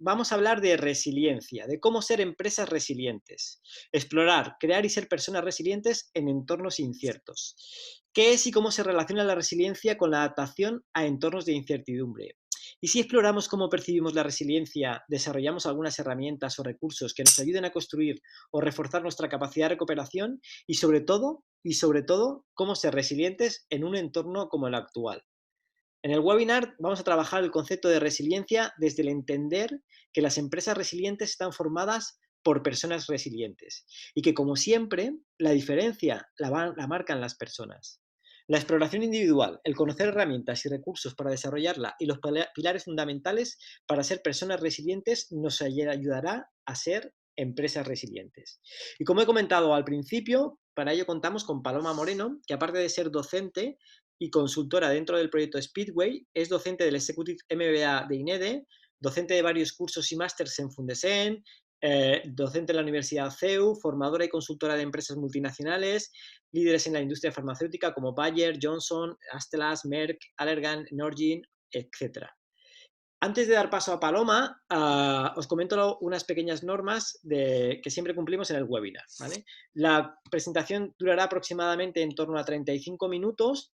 vamos a hablar de resiliencia, de cómo ser empresas resilientes. Explorar, crear y ser personas resilientes en entornos inciertos. ¿Qué es y cómo se relaciona la resiliencia con la adaptación a entornos de incertidumbre? Y si exploramos cómo percibimos la resiliencia, desarrollamos algunas herramientas o recursos que nos ayuden a construir o reforzar nuestra capacidad de recuperación y sobre todo, cómo ser resilientes en un entorno como el actual. En el webinar vamos a trabajar el concepto de resiliencia desde el entender que las empresas resilientes están formadas por personas resilientes y que, como siempre, la diferencia la marcan las personas. La exploración individual, el conocer herramientas y recursos para desarrollarla y los pilares fundamentales para ser personas resilientes nos ayudará a ser empresas resilientes. Y como he comentado al principio, para ello contamos con Paloma Moreno, que aparte de ser docente y consultora dentro del proyecto Speedway, es docente del Executive MBA de INEDE, docente de varios cursos y másters en Fundesen, docente en la Universidad CEU, formadora y consultora de empresas multinacionales, líderes en la industria farmacéutica como Bayer, Johnson, Astellas, Merck, Allergan, Norgine, etc. Antes de dar paso a Paloma, os comento unas pequeñas normas que siempre cumplimos en el webinar, ¿vale? La presentación durará aproximadamente en torno a 35 minutos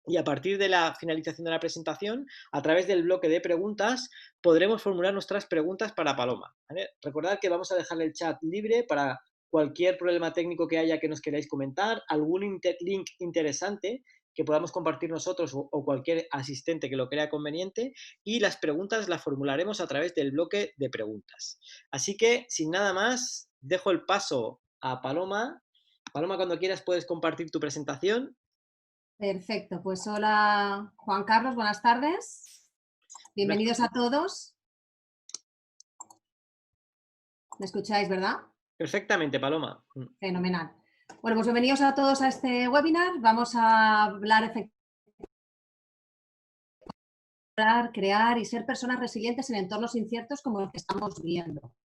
y a partir de la finalización de la presentación, a través del bloque de preguntas, podremos formular nuestras preguntas para Paloma, ¿vale? Recordad que vamos a dejar el chat libre para cualquier problema técnico que haya que nos queráis comentar, algún link interesante que podamos compartir nosotros o cualquier asistente que lo crea conveniente, y las preguntas las formularemos a través del bloque de preguntas. Así que, sin nada más, dejo el paso a Paloma. Paloma, cuando quieras puedes compartir tu presentación. Perfecto, pues hola Juan Carlos, buenas tardes. Buenas Bienvenidos a tardes. todos. ¿Me escucháis, verdad? Perfectamente, Paloma. Fenomenal. Bueno, pues bienvenidos a todos a este webinar. Vamos a hablar crear y ser personas resilientes en entornos inciertos como el que estamos viendo.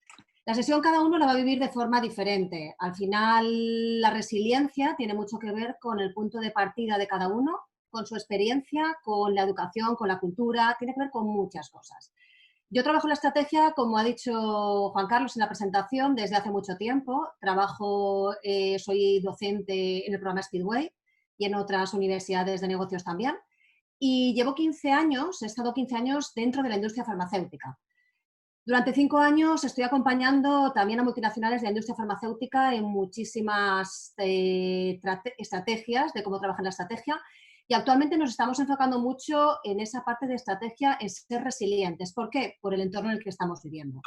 La sesión cada uno la va a vivir de forma diferente. Al final, la resiliencia tiene mucho que ver con el punto de partida de cada uno, con su experiencia, con la educación, con la cultura, tiene que ver con muchas cosas. Yo trabajo la estrategia, como ha dicho Juan Carlos en la presentación, desde hace mucho tiempo. Soy docente en el programa Speedway y en otras universidades de negocios también. Y llevo 15 años, he estado 15 años dentro de la industria farmacéutica. Durante 5 años estoy acompañando también a multinacionales de la industria farmacéutica en muchísimas estrategias de cómo trabajar la estrategia, y actualmente nos estamos enfocando mucho en esa parte de estrategia, en ser resilientes. ¿Por qué? Por el entorno en el que estamos viviendo.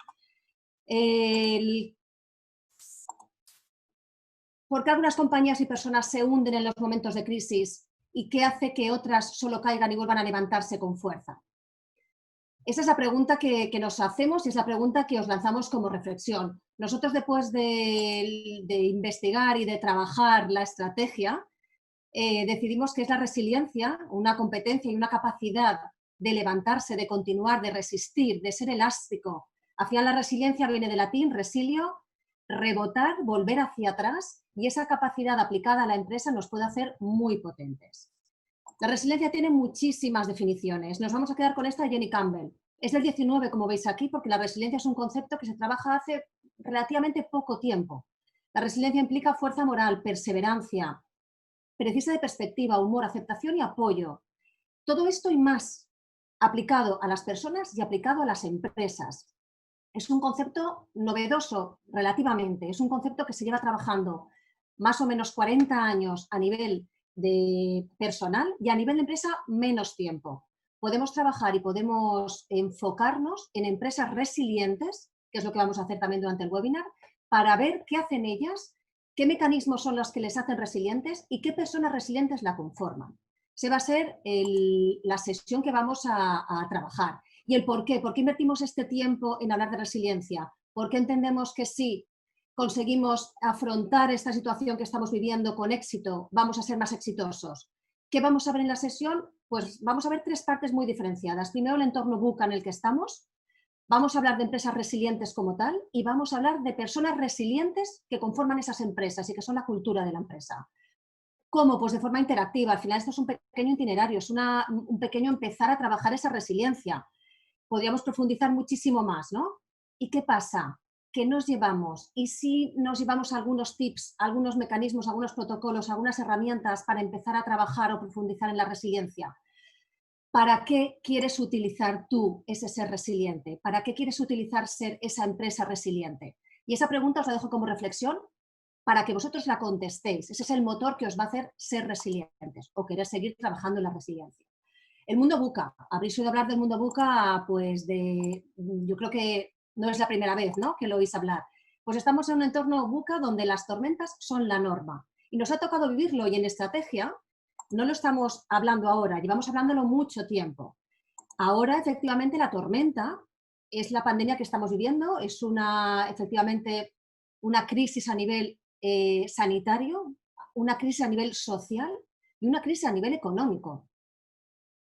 ¿Por qué algunas compañías y personas se hunden en los momentos de crisis y qué hace que otras solo caigan y vuelvan a levantarse con fuerza? Esa es la pregunta que nos hacemos y es la pregunta que os lanzamos como reflexión. Nosotros, después de investigar y de trabajar la estrategia, decidimos que es la resiliencia, una competencia y una capacidad de levantarse, de continuar, de resistir, de ser elástico. Al final, la resiliencia viene del latín resilio, rebotar, volver hacia atrás, y esa capacidad aplicada a la empresa nos puede hacer muy potentes. La resiliencia tiene muchísimas definiciones. Nos vamos a quedar con esta de Jenny Campbell. Es del 19, como veis aquí, porque la resiliencia es un concepto que se trabaja hace relativamente poco tiempo. La resiliencia implica fuerza moral, perseverancia, precisa de perspectiva, humor, aceptación y apoyo. Todo esto y más aplicado a las personas y aplicado a las empresas. Es un concepto novedoso relativamente, es un concepto que se lleva trabajando más o menos 40 años a nivel de personal y a nivel de empresa menos tiempo. Podemos trabajar y podemos enfocarnos en empresas resilientes, que es lo que vamos a hacer también durante el webinar, para ver qué hacen ellas, qué mecanismos son los que les hacen resilientes y qué personas resilientes la conforman. Se va a ser la sesión que vamos a trabajar. ¿Y el por qué? ¿Por qué invertimos este tiempo en hablar de resiliencia? ¿Por qué entendemos que si conseguimos afrontar esta situación que estamos viviendo con éxito, vamos a ser más exitosos? ¿Qué vamos a ver en la sesión? Pues vamos a ver 3 partes muy diferenciadas. Primero, el entorno VUCA en el que estamos. Vamos a hablar de empresas resilientes como tal y vamos a hablar de personas resilientes que conforman esas empresas y que son la cultura de la empresa. ¿Cómo? Pues de forma interactiva. Al final esto es un pequeño itinerario, es un pequeño empezar a trabajar esa resiliencia. Podríamos profundizar muchísimo más, ¿no? ¿Y qué pasa? ¿Qué nos llevamos? ¿Y si nos llevamos algunos tips, algunos mecanismos, algunos protocolos, algunas herramientas para empezar a trabajar o profundizar en la resiliencia? ¿Para qué quieres utilizar tú ese ser resiliente? ¿Para qué quieres utilizar ser esa empresa resiliente? Y esa pregunta os la dejo como reflexión para que vosotros la contestéis. Ese es el motor que os va a hacer ser resilientes o querer seguir trabajando en la resiliencia. El mundo VUCA. Habréis oído hablar del mundo VUCA, pues yo creo que no es la primera vez, ¿no?, que lo oís hablar. Pues estamos en un entorno VUCA donde las tormentas son la norma. Y nos ha tocado vivirlo, y en estrategia no lo estamos hablando ahora, llevamos hablándolo mucho tiempo. Ahora, efectivamente, la tormenta es la pandemia que estamos viviendo, es efectivamente una crisis a nivel sanitario, una crisis a nivel social y una crisis a nivel económico.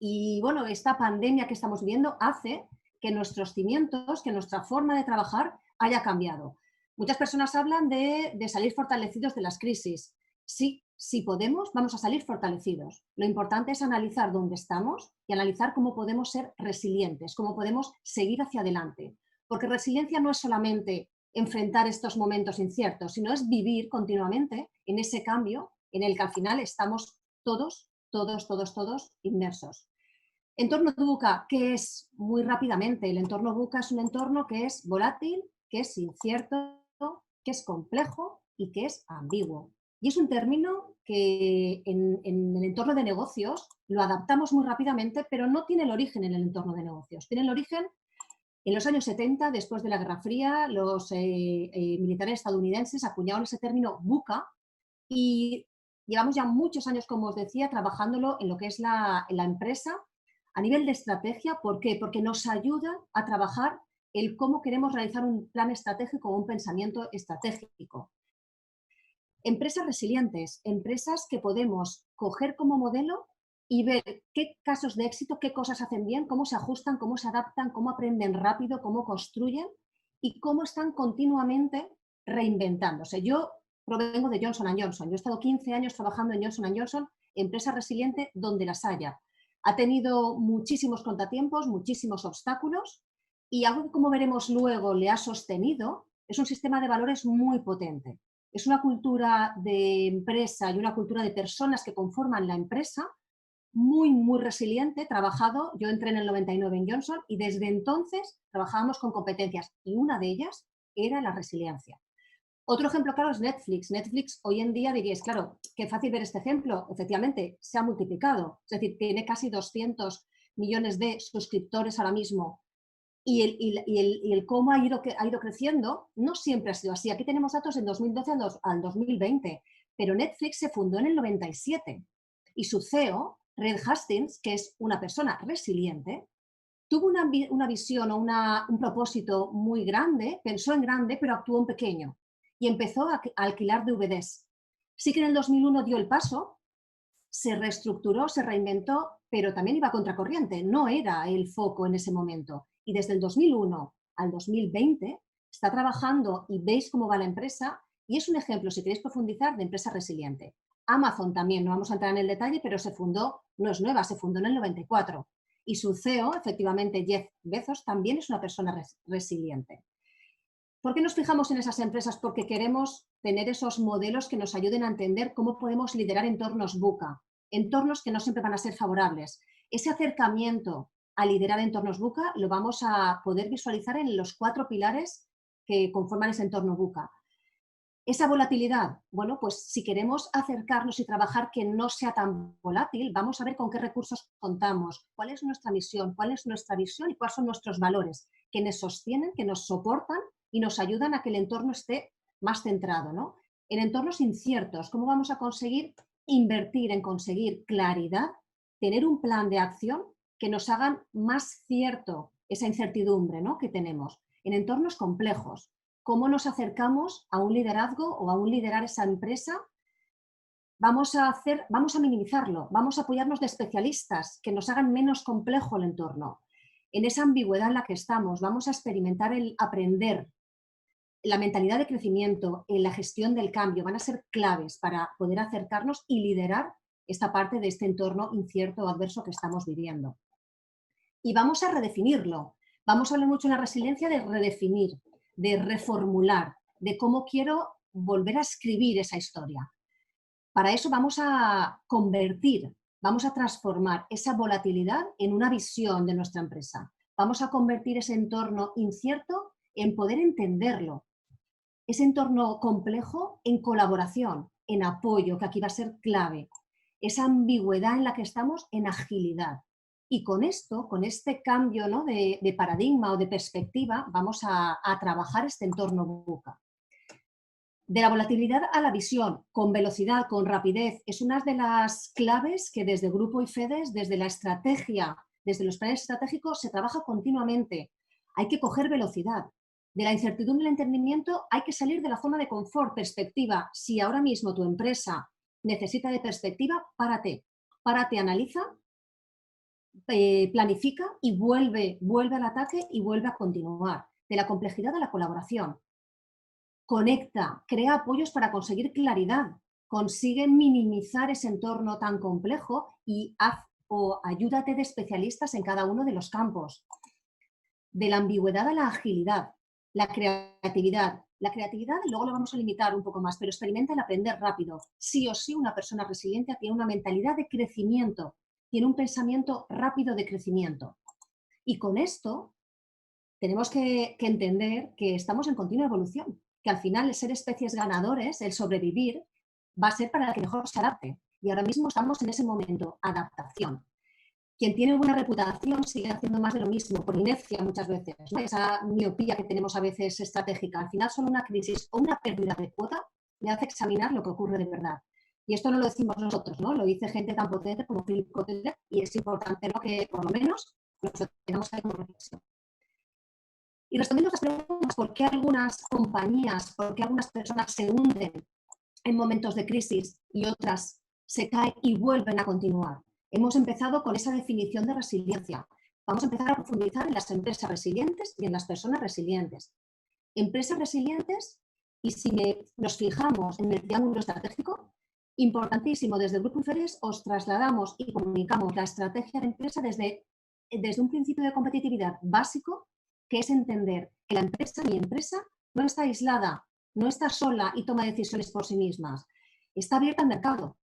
Y bueno, esta pandemia que estamos viviendo hace que nuestros cimientos, que nuestra forma de trabajar haya cambiado. Muchas personas hablan de salir fortalecidos de las crisis. Sí, si podemos, vamos a salir fortalecidos. Lo importante es analizar dónde estamos y analizar cómo podemos ser resilientes, cómo podemos seguir hacia adelante. Porque resiliencia no es solamente enfrentar estos momentos inciertos, sino es vivir continuamente en ese cambio en el que al final estamos todos inmersos. Entorno VUCA, ¿qué es? Muy rápidamente, el entorno VUCA es un entorno que es volátil, que es incierto, que es complejo y que es ambiguo. Y es un término que en el entorno de negocios lo adaptamos muy rápidamente, pero no tiene el origen en el entorno de negocios. Tiene el origen en los años 70, después de la Guerra Fría, los militares estadounidenses acuñaron ese término VUCA y llevamos ya muchos años, como os decía, trabajándolo en lo que es la empresa a nivel de estrategia. ¿Por qué? Porque nos ayuda a trabajar el cómo queremos realizar un plan estratégico o un pensamiento estratégico. Empresas resilientes, empresas que podemos coger como modelo y ver qué casos de éxito, qué cosas hacen bien, cómo se ajustan, cómo se adaptan, cómo aprenden rápido, cómo construyen y cómo están continuamente reinventándose. Yo provengo de Johnson & Johnson. Yo he estado 15 años trabajando en Johnson & Johnson, empresa resiliente donde las haya. Ha tenido muchísimos contratiempos, muchísimos obstáculos y algo que, como veremos luego, le ha sostenido es un sistema de valores muy potente. Es una cultura de empresa y una cultura de personas que conforman la empresa muy resiliente, trabajado. Yo entré en el 99 en Johnson y desde entonces trabajábamos con competencias y una de ellas era la resiliencia. Otro ejemplo claro es Netflix. Netflix hoy en día diríais, claro, qué fácil ver este ejemplo. Efectivamente, se ha multiplicado. Es decir, tiene casi 200 millones de suscriptores ahora mismo. Y el cómo ha ido creciendo no siempre ha sido así. Aquí tenemos datos del 2012 al 2020, pero Netflix se fundó en el 97 y su CEO, Reed Hastings, que es una persona resiliente, tuvo una visión o un propósito muy grande, pensó en grande, pero actuó en pequeño y empezó a alquilar DVDs. Sí que en el 2001 dio el paso, se reestructuró, se reinventó, pero también iba a contracorriente, no era el foco en ese momento. Y desde el 2001 al 2020 está trabajando y veis cómo va la empresa y es un ejemplo, si queréis profundizar, de empresa resiliente. Amazon también, no vamos a entrar en el detalle, pero se fundó, no es nueva, se fundó en el 94. Y su CEO, efectivamente, Jeff Bezos, también es una persona resiliente. ¿Por qué nos fijamos en esas empresas? Porque queremos tener esos modelos que nos ayuden a entender cómo podemos liderar entornos VUCA, entornos que no siempre van a ser favorables. Ese acercamiento a liderar entornos VUCA lo vamos a poder visualizar en los 4 pilares que conforman ese entorno VUCA. Esa volatilidad, bueno, pues si queremos acercarnos y trabajar que no sea tan volátil, vamos a ver con qué recursos contamos, cuál es nuestra misión, cuál es nuestra visión y cuáles son nuestros valores que nos sostienen, que nos soportan y nos ayudan a que el entorno esté más centrado, ¿no? En entornos inciertos, ¿cómo vamos a conseguir invertir en conseguir claridad, tener un plan de acción que nos hagan más cierto esa incertidumbre, ¿no?, que tenemos? En entornos complejos, ¿cómo nos acercamos a un liderazgo o a un liderar esa empresa? Vamos a minimizarlo, vamos a apoyarnos de especialistas que nos hagan menos complejo el entorno. En esa ambigüedad en la que estamos, vamos a experimentar el aprender. La mentalidad de crecimiento, la gestión del cambio van a ser claves para poder acercarnos y liderar esta parte de este entorno incierto o adverso que estamos viviendo. Y vamos a redefinirlo. Vamos a hablar mucho en la resiliencia de redefinir, de reformular, de cómo quiero volver a escribir esa historia. Para eso vamos a convertir, vamos a transformar esa volatilidad en una visión de nuestra empresa. Vamos a convertir ese entorno incierto en poder entenderlo. Ese entorno complejo en colaboración, en apoyo, que aquí va a ser clave. Esa ambigüedad en la que estamos en agilidad. Y con esto, con este cambio, ¿no?, de paradigma o de perspectiva, vamos a trabajar este entorno VUCA. De la volatilidad a la visión, con velocidad, con rapidez, es una de las claves que desde Grupo IFEDES, desde la estrategia, desde los planes estratégicos, se trabaja continuamente. Hay que coger velocidad. De la incertidumbre del entendimiento hay que salir de la zona de confort, perspectiva. Si ahora mismo tu empresa necesita de perspectiva, párate. Párate, analiza, planifica y vuelve al ataque y vuelve a continuar. De la complejidad a la colaboración. Conecta, crea apoyos para conseguir claridad, consigue minimizar ese entorno tan complejo y ayúdate de especialistas en cada uno de los campos. De la ambigüedad a la agilidad, la creatividad. La creatividad, luego lo vamos a limitar un poco más, pero experimenta el aprender rápido. Sí o sí, una persona resiliente tiene una mentalidad de crecimiento, tiene un pensamiento rápido de crecimiento. Y con esto tenemos que entender que estamos en continua evolución, que al final el ser especies ganadores, el sobrevivir, va a ser para el que mejor se adapte. Y ahora mismo estamos en ese momento, adaptación. Quien tiene buena reputación sigue haciendo más de lo mismo, por inercia muchas veces, ¿no? Esa miopía que tenemos a veces estratégica. Al final solo una crisis o una pérdida de cuota le hace examinar lo que ocurre de verdad. Y esto no lo decimos nosotros, ¿no? Lo dice gente tan potente como Philip Kotler, y es importante, ¿no?, que por lo menos nos lo tengamos ahí como reflexión. Y respondiendo a las preguntas, ¿por qué algunas compañías, por qué algunas personas se hunden en momentos de crisis y otras se caen y vuelven a continuar? Hemos empezado con esa definición de resiliencia. Vamos a empezar a profundizar en las empresas resilientes y en las personas resilientes. Empresas resilientes, y si nos fijamos en el triángulo estratégico, importantísimo, desde el Grupo IFEDES os trasladamos y comunicamos la estrategia de empresa desde un principio de competitividad básico, que es entender que la empresa, mi empresa, no está aislada, no está sola y toma decisiones por sí mismas. Está abierta al mercado.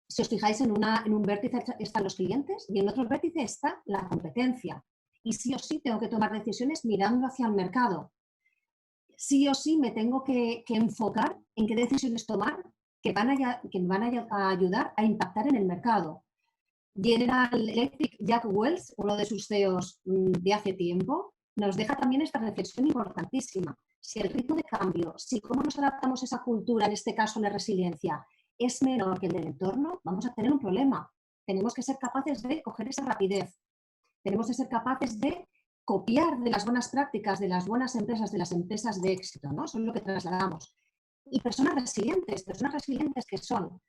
Si os fijáis, en un vértice están los clientes y en otro vértice está la competencia. Y sí o sí tengo que tomar decisiones mirando hacia el mercado. Sí o sí me tengo que enfocar en qué decisiones tomar que me van a ayudar a impactar en el mercado. General Electric, Jack Welch, uno de sus CEOs de hace tiempo, nos deja también esta reflexión importantísima. Si el ritmo de cambio, si cómo nos adaptamos a esa cultura, en este caso la resiliencia, es menor que el del entorno, vamos a tener un problema. Tenemos que ser capaces de coger esa rapidez. Tenemos que ser capaces de copiar de las buenas prácticas, de las buenas empresas, de las empresas de éxito, ¿no? Eso es lo que trasladamos. Y personas resilientes que son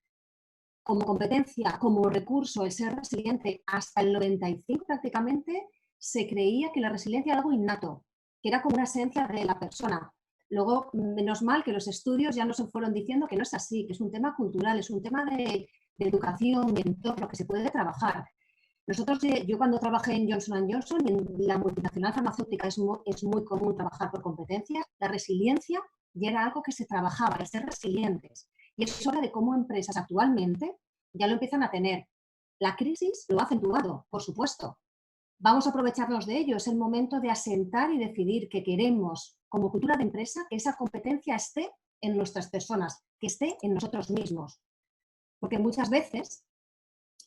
como competencia, como recurso, el ser resiliente. Hasta el 95 prácticamente se creía que la resiliencia era algo innato, que era como una esencia de la persona. Luego, menos mal que los estudios ya nos fueron diciendo que no es así, que es un tema cultural, es un tema de educación, de entorno, que se puede trabajar. Nosotros, yo cuando trabajé en Johnson & Johnson, en la multinacional farmacéutica es muy común trabajar por competencias, la resiliencia ya era algo que se trabajaba, el ser resilientes. Y es hora de cómo empresas actualmente ya lo empiezan a tener. La crisis lo ha acentuado, por supuesto. Vamos a aprovecharnos de ello. Es el momento de asentar y decidir que queremos, como cultura de empresa, que esa competencia esté en nuestras personas, que esté en nosotros mismos. Porque muchas veces,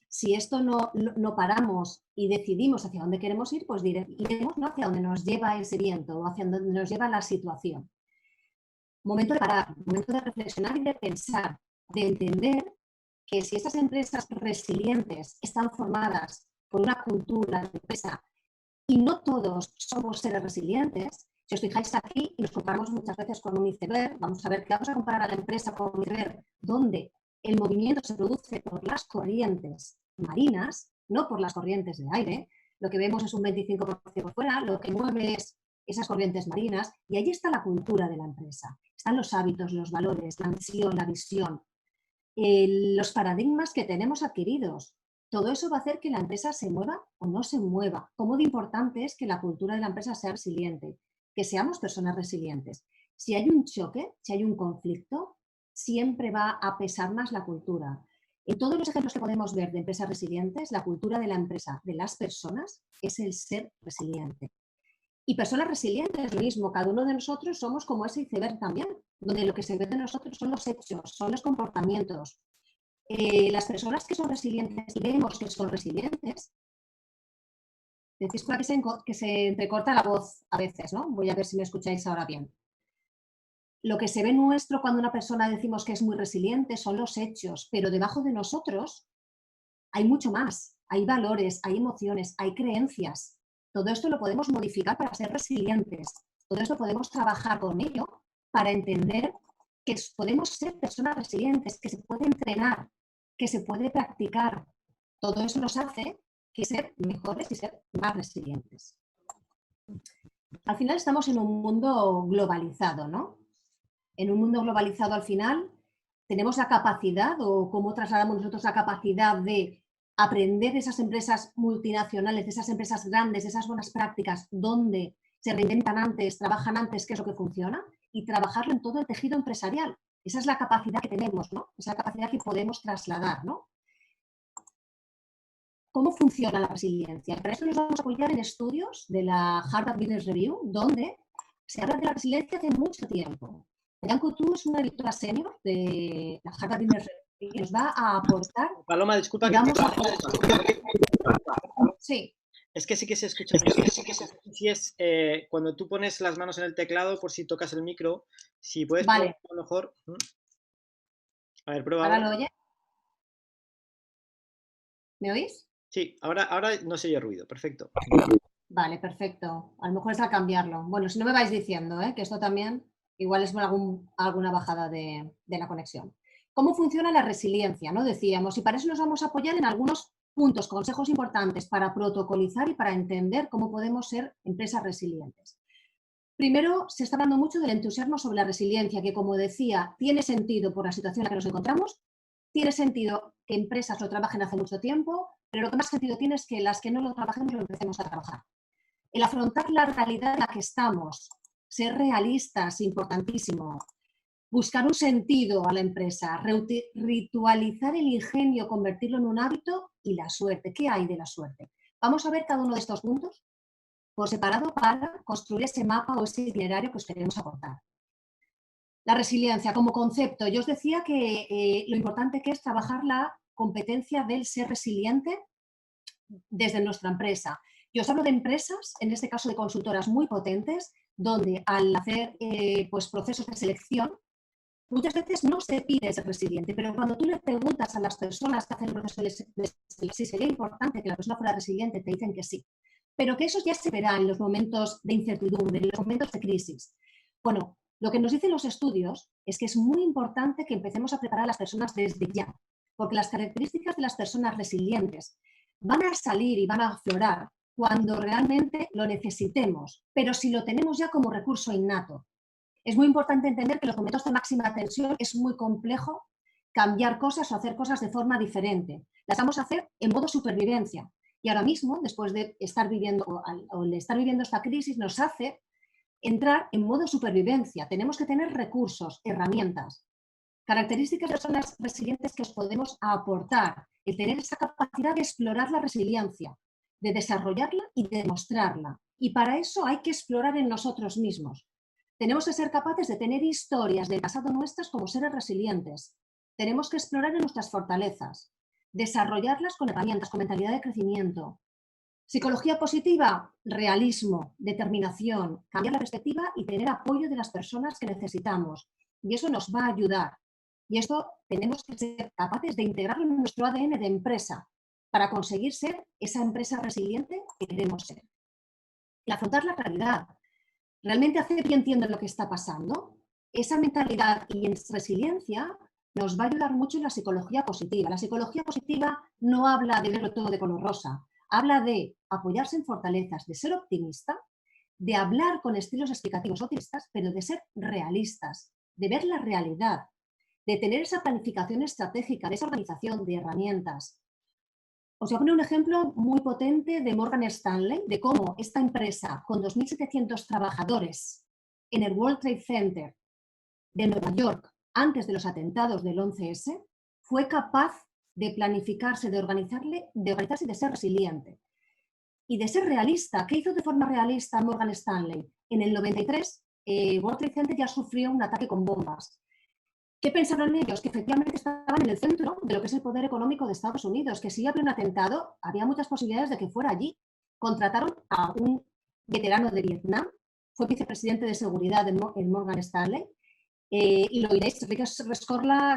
si esto no paramos y decidimos hacia dónde queremos ir, pues iremos, ¿no?, hacia donde nos lleva ese viento o hacia donde nos lleva la situación. Momento de parar, momento de reflexionar y de pensar, de entender que si estas empresas resilientes están formadas por una cultura de empresa y no todos somos seres resilientes, si os fijáis aquí y nos comparamos muchas veces con un iceberg, vamos a comparar a la empresa con un iceberg donde el movimiento se produce por las corrientes marinas, no por las corrientes de aire. Lo que vemos es un 25% por fuera, lo que mueve es esas corrientes marinas, y ahí está la cultura de la empresa. Están los hábitos, los valores, la misión, la visión, los paradigmas que tenemos adquiridos. Todo eso va a hacer que la empresa se mueva o no se mueva. Cómo de importante es que la cultura de la empresa sea resiliente, que seamos personas resilientes. Si hay un choque, si hay un conflicto, siempre va a pesar más la cultura. En todos los ejemplos que podemos ver de empresas resilientes, la cultura de la empresa, de las personas, es el ser resiliente. Y personas resilientes, lo mismo, cada uno de nosotros somos como ese iceberg también, donde lo que se ve de nosotros son los hechos, son los comportamientos. Las personas que son resilientes y vemos que son resilientes, decís por aquí que se entrecorta la voz a veces, ¿no? Voy a ver si me escucháis ahora bien. Lo que se ve nuestro cuando una persona decimos que es muy resiliente son los hechos, pero debajo de nosotros hay mucho más. Hay valores, hay emociones, hay creencias. Todo esto lo podemos modificar para ser resilientes. Todo esto podemos trabajar con ello para entender que podemos ser personas resilientes, que se puede entrenar, que se puede practicar. Todo eso nos hace que ser mejores y ser más resilientes. Al final estamos en un mundo globalizado, ¿no? En un mundo globalizado al final tenemos la capacidad, o cómo trasladamos nosotros la capacidad de aprender de esas empresas multinacionales, de esas empresas grandes, de esas buenas prácticas, donde se reinventan antes, trabajan antes, qué es lo que funciona, y trabajarlo en todo el tejido empresarial. Esa es la capacidad que tenemos, ¿no? Esa es la capacidad que podemos trasladar, ¿no? ¿Cómo funciona la resiliencia? Para eso nos vamos a apoyar en estudios de la Harvard Business Review, donde se habla de la resiliencia hace mucho tiempo. Diane Coutu es una directora senior de la Harvard Business Review y nos va a aportar. Paloma, disculpa que vamos a... Sí. Es que sí que se escucha. Si es cuando tú pones las manos en el teclado, por si tocas el micro, si puedes Vale. a lo mejor. A ver, prueba ¿Ahora ahora. lo oye? ¿Me oís? Sí, ahora no se oye ruido, perfecto. Vale, perfecto. A lo mejor es a cambiarlo. Bueno, si no me vais diciendo, que esto también igual es alguna bajada de la conexión. ¿Cómo funciona la resiliencia? ¿No? Decíamos, y para eso nos vamos a apoyar en algunos puntos, consejos importantes para protocolizar y para entender cómo podemos ser empresas resilientes. Primero, se está hablando mucho del entusiasmo sobre la resiliencia, que como decía, tiene sentido por la situación en la que nos encontramos, tiene sentido que empresas lo trabajen hace mucho tiempo, pero lo que más sentido tiene es que las que no lo trabajemos lo empecemos a trabajar. El afrontar la realidad en la que estamos, ser realistas, importantísimo. Buscar un sentido a la empresa, ritualizar el ingenio, convertirlo en un hábito y la suerte. ¿Qué hay de la suerte? Vamos a ver cada uno de estos puntos por separado para construir ese mapa o ese itinerario que os queremos aportar. La resiliencia como concepto. Yo os decía que lo importante que es trabajar la competencia del ser resiliente desde nuestra empresa. Yo os hablo de empresas, en este caso de consultoras muy potentes, donde al hacer pues procesos de selección, muchas veces no se pide ser resiliente, pero cuando tú le preguntas a las personas que hacen el proceso de selección si sería importante que la persona fuera resiliente, te dicen que sí. Pero que eso ya se verá en los momentos de incertidumbre, en los momentos de crisis. Bueno, lo que nos dicen los estudios es que es muy importante que empecemos a preparar a las personas desde ya, porque las características de las personas resilientes van a salir y van a aflorar cuando realmente lo necesitemos, pero si lo tenemos ya como recurso innato. Es muy importante entender que en los momentos de máxima tensión es muy complejo cambiar cosas o hacer cosas de forma diferente. Las vamos a hacer en modo supervivencia. Y ahora mismo, después de estar viviendo o de estar viviendo esta crisis, nos hace entrar en modo supervivencia. Tenemos que tener recursos, herramientas, características de personas resilientes que os podemos aportar, el tener esa capacidad de explorar la resiliencia, de desarrollarla y de demostrarla. Y para eso hay que explorar en nosotros mismos. Tenemos que ser capaces de tener historias del pasado nuestras como seres resilientes. Tenemos que explorar en nuestras fortalezas, desarrollarlas con herramientas, con mentalidad de crecimiento. Psicología positiva, realismo, determinación, cambiar la perspectiva y tener apoyo de las personas que necesitamos. Y eso nos va a ayudar. Y esto tenemos que ser capaces de integrarlo en nuestro ADN de empresa para conseguir ser esa empresa resiliente que queremos ser. Y afrontar la realidad. Realmente hacer y entiendo lo que está pasando. Esa mentalidad y resiliencia nos va a ayudar mucho en la psicología positiva. La psicología positiva no habla de verlo todo de color rosa. Habla de apoyarse en fortalezas, de ser optimista, de hablar con estilos explicativos optimistas, pero de ser realistas, de ver la realidad, de tener esa planificación estratégica, de esa organización de herramientas. Os voy a poner un ejemplo muy potente de Morgan Stanley, de cómo esta empresa, con 2.700 trabajadores en el World Trade Center de Nueva York, antes de los atentados del 11S, fue capaz de planificarse, de organizarse y de ser resiliente. Y de ser realista. ¿Qué hizo de forma realista Morgan Stanley? En el 93, World Trade Center ya sufrió un ataque con bombas. ¿Qué pensaron ellos? Que efectivamente estaban en el centro de lo que es el poder económico de Estados Unidos, que si había un atentado, había muchas posibilidades de que fuera allí. Contrataron a un veterano de Vietnam, fue vicepresidente de seguridad en Morgan Stanley, y lo oiréis, Enrique Rescorla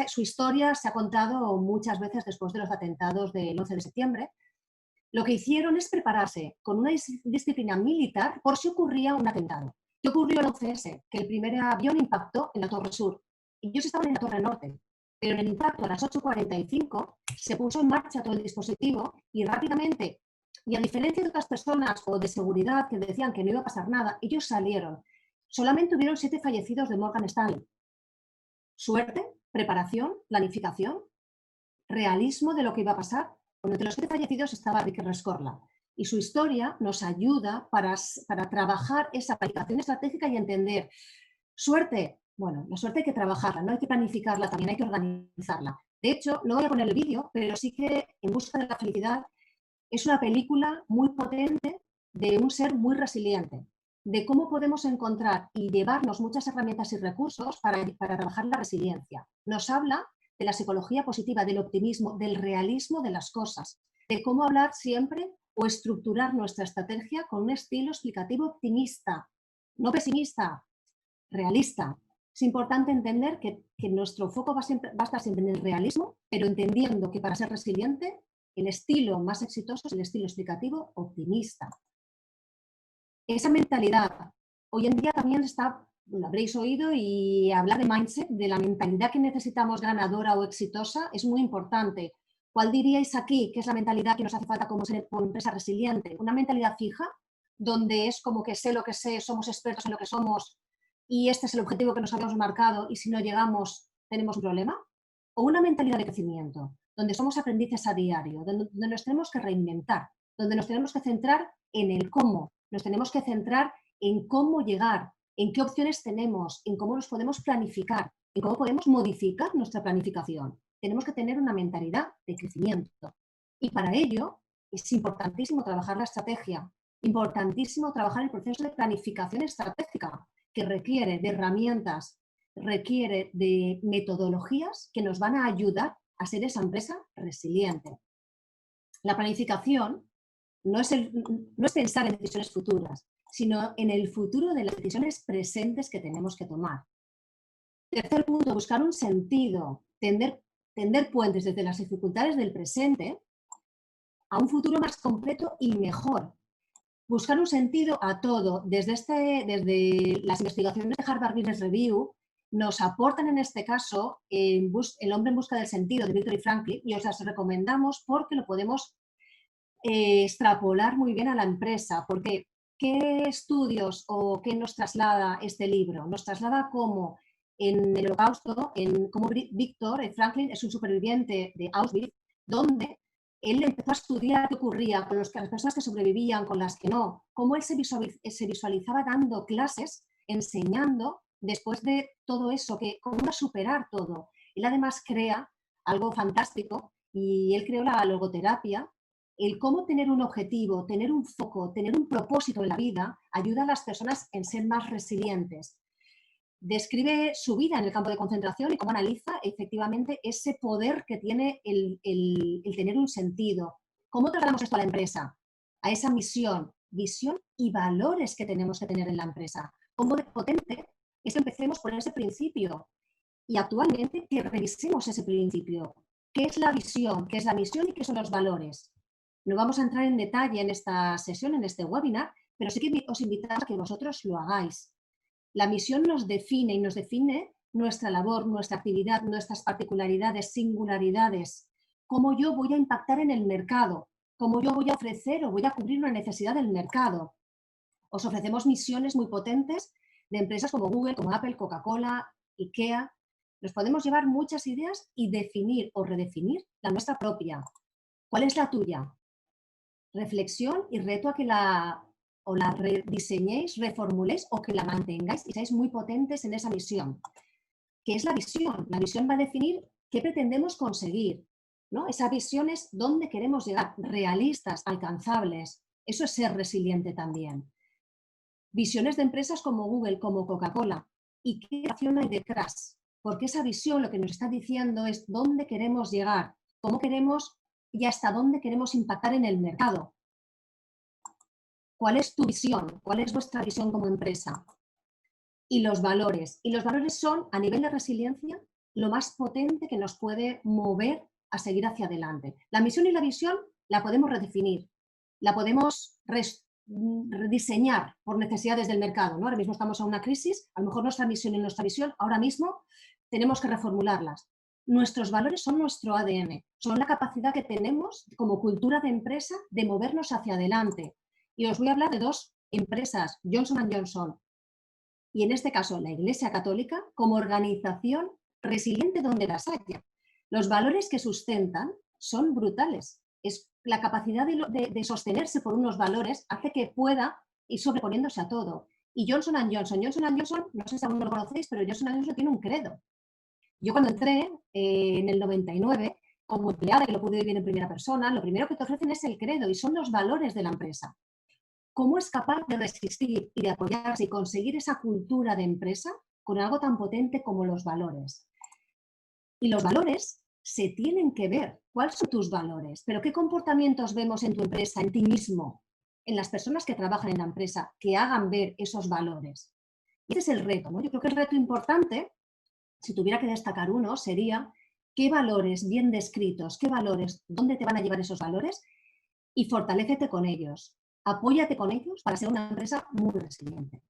su historia se ha contado muchas veces después de los atentados del 11 de septiembre. Lo que hicieron es prepararse con una disciplina militar por si ocurría un atentado. ¿Qué ocurrió el 11S? Que el primer avión impactó en la Torre Sur. Y ellos estaban en la Torre Norte. Pero en el impacto a las 8:45 se puso en marcha todo el dispositivo y rápidamente, y a diferencia de otras personas o de seguridad que decían que no iba a pasar nada, ellos salieron. Solamente hubieron 7 fallecidos de Morgan Stanley. Suerte, preparación, planificación, realismo de lo que iba a pasar. Bueno, entre los 7 fallecidos estaba Enrique Rescorla. Y su historia nos ayuda para trabajar esa planificación estratégica y entender. Suerte, bueno, la suerte hay que trabajarla, no hay que planificarla, también hay que organizarla. De hecho, no voy a poner el vídeo, pero sí que En busca de la felicidad es una película muy potente de un ser muy resiliente, de cómo podemos encontrar y llevarnos muchas herramientas y recursos para trabajar la resiliencia. Nos habla de la psicología positiva, del optimismo, del realismo de las cosas, de cómo hablar siempre o estructurar nuestra estrategia con un estilo explicativo optimista, no pesimista, realista. Es importante entender que nuestro foco va a estar siempre en el realismo, pero entendiendo que para ser resiliente, el estilo más exitoso es el estilo explicativo optimista. Esa mentalidad, hoy en día también lo habréis oído, y hablar de mindset, de la mentalidad que necesitamos ganadora o exitosa, es muy importante. ¿Cuál diríais aquí que es la mentalidad que nos hace falta como empresa resiliente? ¿Una mentalidad fija, donde es como que sé lo que sé, somos expertos en lo que somos y este es el objetivo que nos habíamos marcado y si no llegamos tenemos un problema? ¿O una mentalidad de crecimiento, donde somos aprendices a diario, donde nos tenemos que reinventar, donde nos tenemos que centrar en el cómo, nos tenemos que centrar en cómo llegar, en qué opciones tenemos, en cómo nos podemos planificar, en cómo podemos modificar nuestra planificación? Tenemos que tener una mentalidad de crecimiento. Y para ello es importantísimo trabajar la estrategia, importantísimo trabajar el proceso de planificación estratégica, que requiere de herramientas, requiere de metodologías que nos van a ayudar a ser esa empresa resiliente. La planificación no es pensar en decisiones futuras, sino en el futuro de las decisiones presentes que tenemos que tomar. Tercer punto, buscar un sentido, tender puentes desde las dificultades del presente a un futuro más completo y mejor. Buscar un sentido a todo. Desde las investigaciones de Harvard Business Review nos aportan en este caso El hombre en busca del sentido de Viktor Frankl, y os las recomendamos porque lo podemos extrapolar muy bien a la empresa. Porque ¿qué estudios o qué nos traslada este libro? Nos traslada cómo en el Holocausto, cómo Viktor Frankl es un superviviente de Auschwitz, donde él empezó a estudiar qué ocurría con las personas que sobrevivían, con las que no, cómo él se visualizaba dando clases, enseñando después de todo eso, cómo iba a superar todo. Él además crea algo fantástico, y él creó la logoterapia. El cómo tener un objetivo, tener un foco, tener un propósito en la vida, ayuda a las personas en ser más resilientes. Describe su vida en el campo de concentración y cómo analiza efectivamente ese poder que tiene el tener un sentido. ¿Cómo trasladamos esto a la empresa? A esa misión, visión y valores que tenemos que tener en la empresa. ¿Cómo de potente es que empecemos por ese principio? Y actualmente que revisemos ese principio. ¿Qué es la visión? ¿Qué es la misión? ¿Y qué son los valores? No vamos a entrar en detalle en esta sesión, en este webinar, pero sí que os invitamos a que vosotros lo hagáis. La misión nos define y nos define nuestra labor, nuestra actividad, nuestras particularidades, singularidades, cómo yo voy a impactar en el mercado, cómo yo voy a ofrecer o voy a cubrir una necesidad del mercado. Os ofrecemos misiones muy potentes de empresas como Google, como Apple, Coca-Cola, IKEA. Nos podemos llevar muchas ideas y definir o redefinir la nuestra propia. ¿Cuál es la tuya? Reflexión y reto a que la rediseñéis, reformuléis o que la mantengáis y seáis muy potentes en esa visión. ¿Qué es la visión? La visión va a definir qué pretendemos conseguir, ¿no? Esa visión es dónde queremos llegar, realistas, alcanzables. Eso es ser resiliente también. Visiones de empresas como Google, como Coca-Cola. ¿Y qué acción hay detrás? Porque esa visión lo que nos está diciendo es dónde queremos llegar, cómo queremos y hasta dónde queremos impactar en el mercado. ¿Cuál es tu visión? ¿Cuál es vuestra visión como empresa? Y los valores. Y los valores son, a nivel de resiliencia, lo más potente que nos puede mover a seguir hacia adelante. La misión y la visión la podemos redefinir, la podemos rediseñar por necesidades del mercado, ¿no? Ahora mismo estamos en una crisis, a lo mejor nuestra misión y nuestra visión ahora mismo tenemos que reformularlas. Nuestros valores son nuestro ADN, son la capacidad que tenemos como cultura de empresa de movernos hacia adelante. Y os voy a hablar de dos empresas, Johnson & Johnson y en este caso la Iglesia Católica, como organización resiliente donde las haya. Los valores que sustentan son brutales. Es la capacidad de sostenerse por unos valores hace que pueda ir sobreponiéndose a todo. Y Johnson & Johnson, no sé si aún no lo conocéis, pero Johnson & Johnson tiene un credo. Yo cuando entré en el 99, como empleada, que lo pude vivir en primera persona, lo primero que te ofrecen es el credo y son los valores de la empresa. ¿Cómo es capaz de resistir y de apoyarse y conseguir esa cultura de empresa con algo tan potente como los valores? Y los valores se tienen que ver. ¿Cuáles son tus valores? ¿Pero qué comportamientos vemos en tu empresa, en ti mismo, en las personas que trabajan en la empresa, que hagan ver esos valores? Y ese es el reto, ¿no? Yo creo que el reto importante, si tuviera que destacar uno, sería qué valores bien descritos, qué valores, dónde te van a llevar esos valores y fortalécete con ellos. Apóyate con ellos para ser una empresa muy resiliente.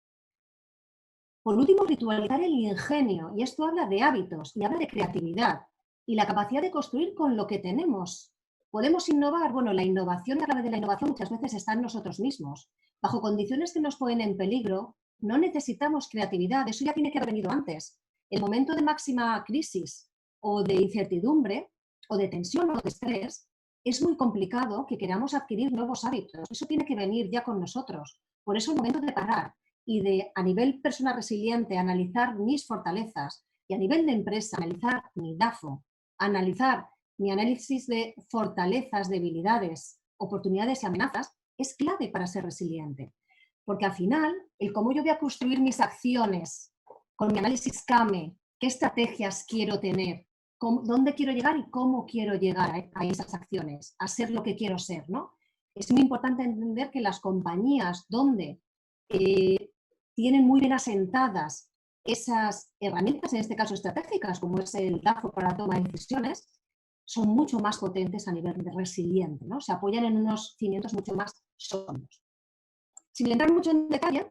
Por último, ritualizar el ingenio. Y esto habla de hábitos y habla de creatividad y la capacidad de construir con lo que tenemos. ¿Podemos innovar? Bueno, la innovación, a través de la innovación, muchas veces está en nosotros mismos. Bajo condiciones que nos ponen en peligro, no necesitamos creatividad. Eso ya tiene que haber venido antes. El momento de máxima crisis o de incertidumbre o de tensión o de estrés, es muy complicado que queramos adquirir nuevos hábitos. Eso tiene que venir ya con nosotros. Por eso es el momento de parar y de, a nivel persona resiliente, analizar mis fortalezas y a nivel de empresa, analizar mi DAFO, analizar mi análisis de fortalezas, debilidades, oportunidades y amenazas, es clave para ser resiliente. Porque al final, el cómo yo voy a construir mis acciones con mi análisis CAME, qué estrategias quiero tener, dónde quiero llegar y cómo quiero llegar a esas acciones, a ser lo que quiero ser, ¿no? Es muy importante entender que las compañías donde tienen muy bien asentadas esas herramientas, en este caso estratégicas, como es el DAFO para la toma de decisiones, son mucho más potentes a nivel de resiliente, ¿no? Se apoyan en unos cimientos mucho más sólidos. Sin entrar mucho en detalle,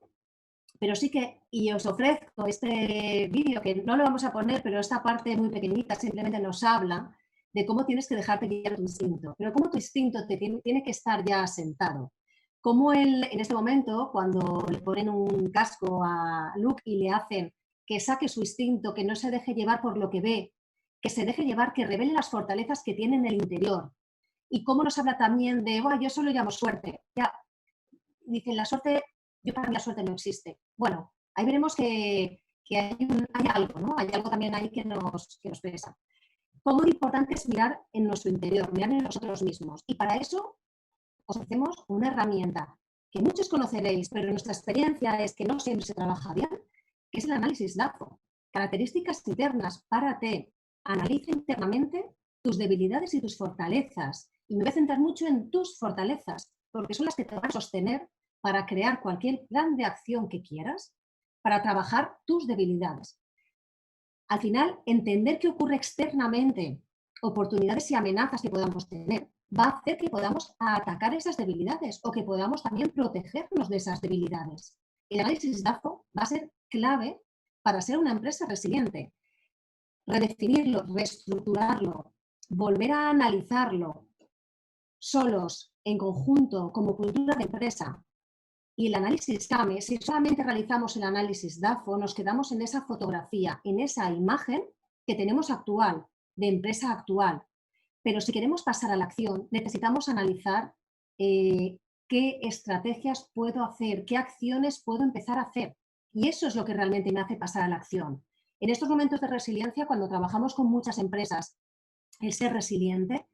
pero sí que, y os ofrezco este vídeo, que no lo vamos a poner, pero esta parte muy pequeñita simplemente nos habla de cómo tienes que dejarte guiar tu instinto, pero cómo tu instinto tiene que estar ya asentado. Como él, en este momento, cuando le ponen un casco a Luke y le hacen que saque su instinto, que no se deje llevar por lo que ve, que se deje llevar, que revele las fortalezas que tiene en el interior. Y cómo nos habla también de, bueno, yo solo llamo suerte. Ya, dicen, la suerte, yo para mí la suerte no existe. Bueno, ahí veremos que hay algo, ¿no? Hay algo también ahí que nos pesa. Cómo importante es mirar en nuestro interior, mirar en nosotros mismos. Y para eso os hacemos una herramienta que muchos conoceréis, pero nuestra experiencia es que no siempre se trabaja bien, que es el análisis DAFO. Características internas, párate, analiza internamente tus debilidades y tus fortalezas. Y me voy a centrar mucho en tus fortalezas, porque son las que te van a sostener para crear cualquier plan de acción que quieras, para trabajar tus debilidades. Al final, entender qué ocurre externamente, oportunidades y amenazas que podamos tener, va a hacer que podamos atacar esas debilidades o que podamos también protegernos de esas debilidades. El análisis DAFO va a ser clave para ser una empresa resiliente. Redefinirlo, reestructurarlo, volver a analizarlo, solos, en conjunto, como cultura de empresa. Y el análisis CAME, si solamente realizamos el análisis DAFO, nos quedamos en esa fotografía, en esa imagen que tenemos actual, de empresa actual. Pero si queremos pasar a la acción, necesitamos analizar qué estrategias puedo hacer, qué acciones puedo empezar a hacer. Y eso es lo que realmente me hace pasar a la acción. En estos momentos de resiliencia, cuando trabajamos con muchas empresas, el ser resiliente,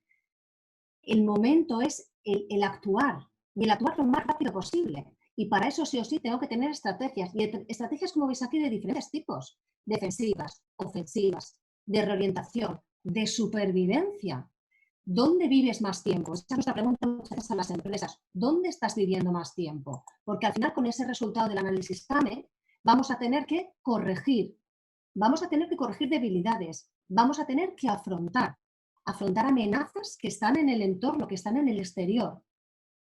el momento es el actuar, y el actuar lo más rápido posible. Y para eso sí o sí tengo que tener estrategias. Y estrategias, como veis aquí, de diferentes tipos. Defensivas, ofensivas, de reorientación, de supervivencia. ¿Dónde vives más tiempo? Esa es nuestra pregunta muchas veces a las empresas. ¿Dónde estás viviendo más tiempo? Porque al final, con ese resultado del análisis CAME, vamos a tener que corregir. Vamos a tener que corregir debilidades. Vamos a tener que afrontar amenazas que están en el entorno, que están en el exterior.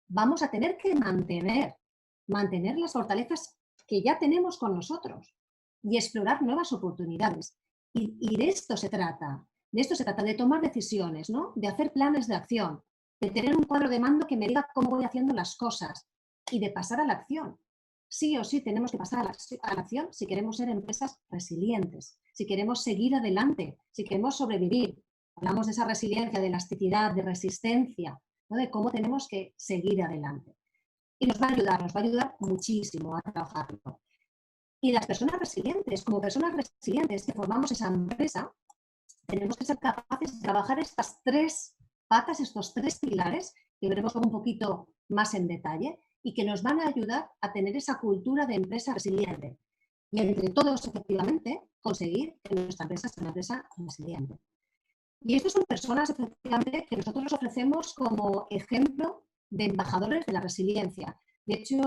Vamos a tener que mantener las fortalezas que ya tenemos con nosotros y explorar nuevas oportunidades. Y de esto se trata. De esto se trata, de tomar decisiones, ¿no? De hacer planes de acción, de tener un cuadro de mando que me diga cómo voy haciendo las cosas y de pasar a la acción. Sí o sí tenemos que pasar a la acción si queremos ser empresas resilientes, si queremos seguir adelante, si queremos sobrevivir. Hablamos de esa resiliencia, de elasticidad, de resistencia, ¿no? De cómo tenemos que seguir adelante. Y nos va a ayudar muchísimo a trabajarlo. Y las personas resilientes, como personas resilientes que formamos esa empresa, tenemos que ser capaces de trabajar estas tres patas, estos tres pilares, que veremos un poquito más en detalle, y que nos van a ayudar a tener esa cultura de empresa resiliente. Y entre todos, efectivamente, conseguir que nuestra empresa sea una empresa resiliente. Y estas son personas, efectivamente, que nosotros les ofrecemos como ejemplo de embajadores de la resiliencia. De hecho,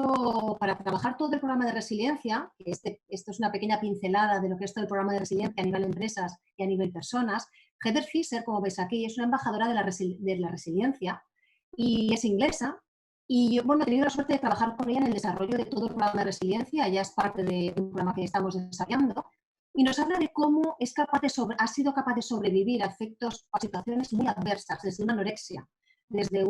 para trabajar todo el programa de resiliencia, esto es una pequeña pincelada de lo que es todo el programa de resiliencia a nivel empresas y a nivel personas, Heather Fisher, como veis aquí, es una embajadora de la resiliencia y es inglesa. Y yo, bueno, he tenido la suerte de trabajar con ella en el desarrollo de todo el programa de resiliencia. Ella es parte de un programa que estamos desarrollando. Y nos habla de cómo ha sido capaz de sobrevivir a efectos o a situaciones muy adversas, desde una anorexia, desde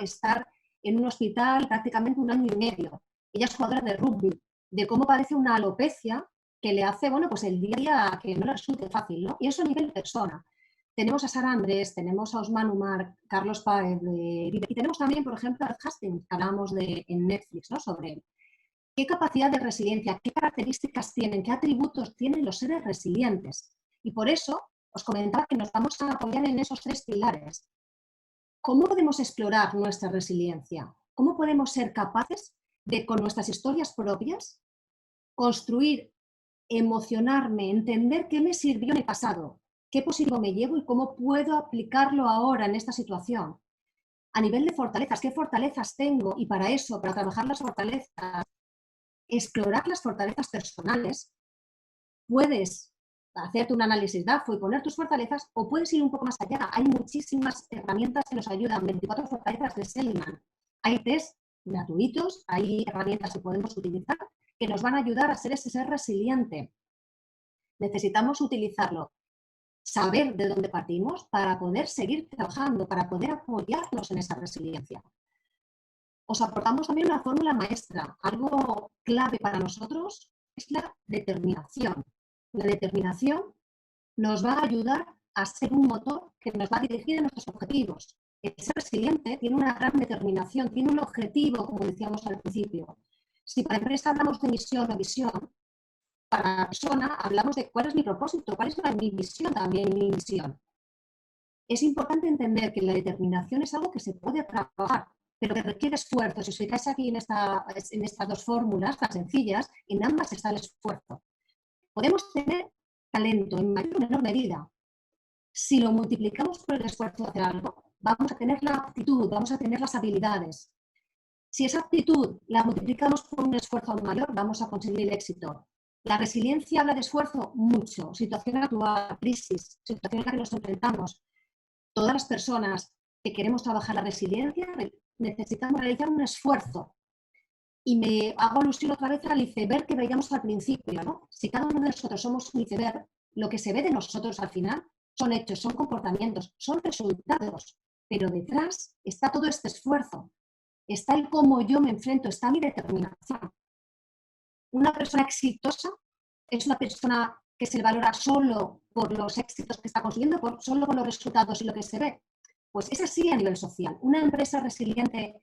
estar en un hospital prácticamente 1 año y medio. Ella es jugadora de rugby, de cómo padece una alopecia que le hace, bueno, pues el día a día que no le resulte fácil, ¿no? Y eso a nivel persona. Tenemos a Sara Andrés, tenemos a Osman Umar, Carlos Páez, y tenemos también, por ejemplo, a Hastings, que hablamos en Netflix, ¿no? Sobre él. ¿Qué capacidad de resiliencia, qué características tienen, qué atributos tienen los seres resilientes? Y por eso os comentaba que nos vamos a apoyar en esos tres pilares. ¿Cómo podemos explorar nuestra resiliencia? ¿Cómo podemos ser capaces de, con nuestras historias propias, construir, emocionarme, entender qué me sirvió en el pasado, qué positivo me llevo y cómo puedo aplicarlo ahora en esta situación? A nivel de fortalezas, ¿qué fortalezas tengo? Y para eso, para trabajar las fortalezas, explorar las fortalezas personales, puedes hacerte un análisis DAFO y poner tus fortalezas, o puedes ir un poco más allá. Hay muchísimas herramientas que nos ayudan, 24 fortalezas de Seligman. Hay test gratuitos, hay herramientas que podemos utilizar que nos van a ayudar a ser ese ser resiliente. Necesitamos utilizarlo, saber de dónde partimos para poder seguir trabajando, para poder apoyarnos en esa resiliencia. Os aportamos también una fórmula maestra. Algo clave para nosotros es la determinación. La determinación nos va a ayudar a ser un motor que nos va a dirigir a nuestros objetivos. El ser resiliente tiene una gran determinación, tiene un objetivo, como decíamos al principio. Si para empresa hablamos de misión o visión, para la persona hablamos de cuál es mi propósito, cuál es mi visión también, mi misión. Es importante entender que la determinación es algo que se puede trabajar, pero que requiere esfuerzo. Si os fijáis aquí en estas dos fórmulas tan sencillas, en ambas está el esfuerzo. Podemos tener talento en mayor o menor medida. Si lo multiplicamos por el esfuerzo de hacer algo, vamos a tener la aptitud, vamos a tener las habilidades. Si esa aptitud la multiplicamos por un esfuerzo aún mayor, vamos a conseguir el éxito. La resiliencia habla de esfuerzo mucho. Situación actual, crisis, situación en la que nos enfrentamos. Todas las personas que queremos trabajar la resiliencia necesitamos realizar un esfuerzo. Y me hago alusión otra vez al iceberg que veíamos al principio, ¿no? Si cada uno de nosotros somos un iceberg, lo que se ve de nosotros al final son hechos, son comportamientos, son resultados, pero detrás está todo este esfuerzo, está el cómo yo me enfrento, está mi determinación. Una persona exitosa es una persona que se valora solo por los éxitos que está consiguiendo, solo por los resultados y lo que se ve. Pues es así a nivel social. ¿Una empresa resiliente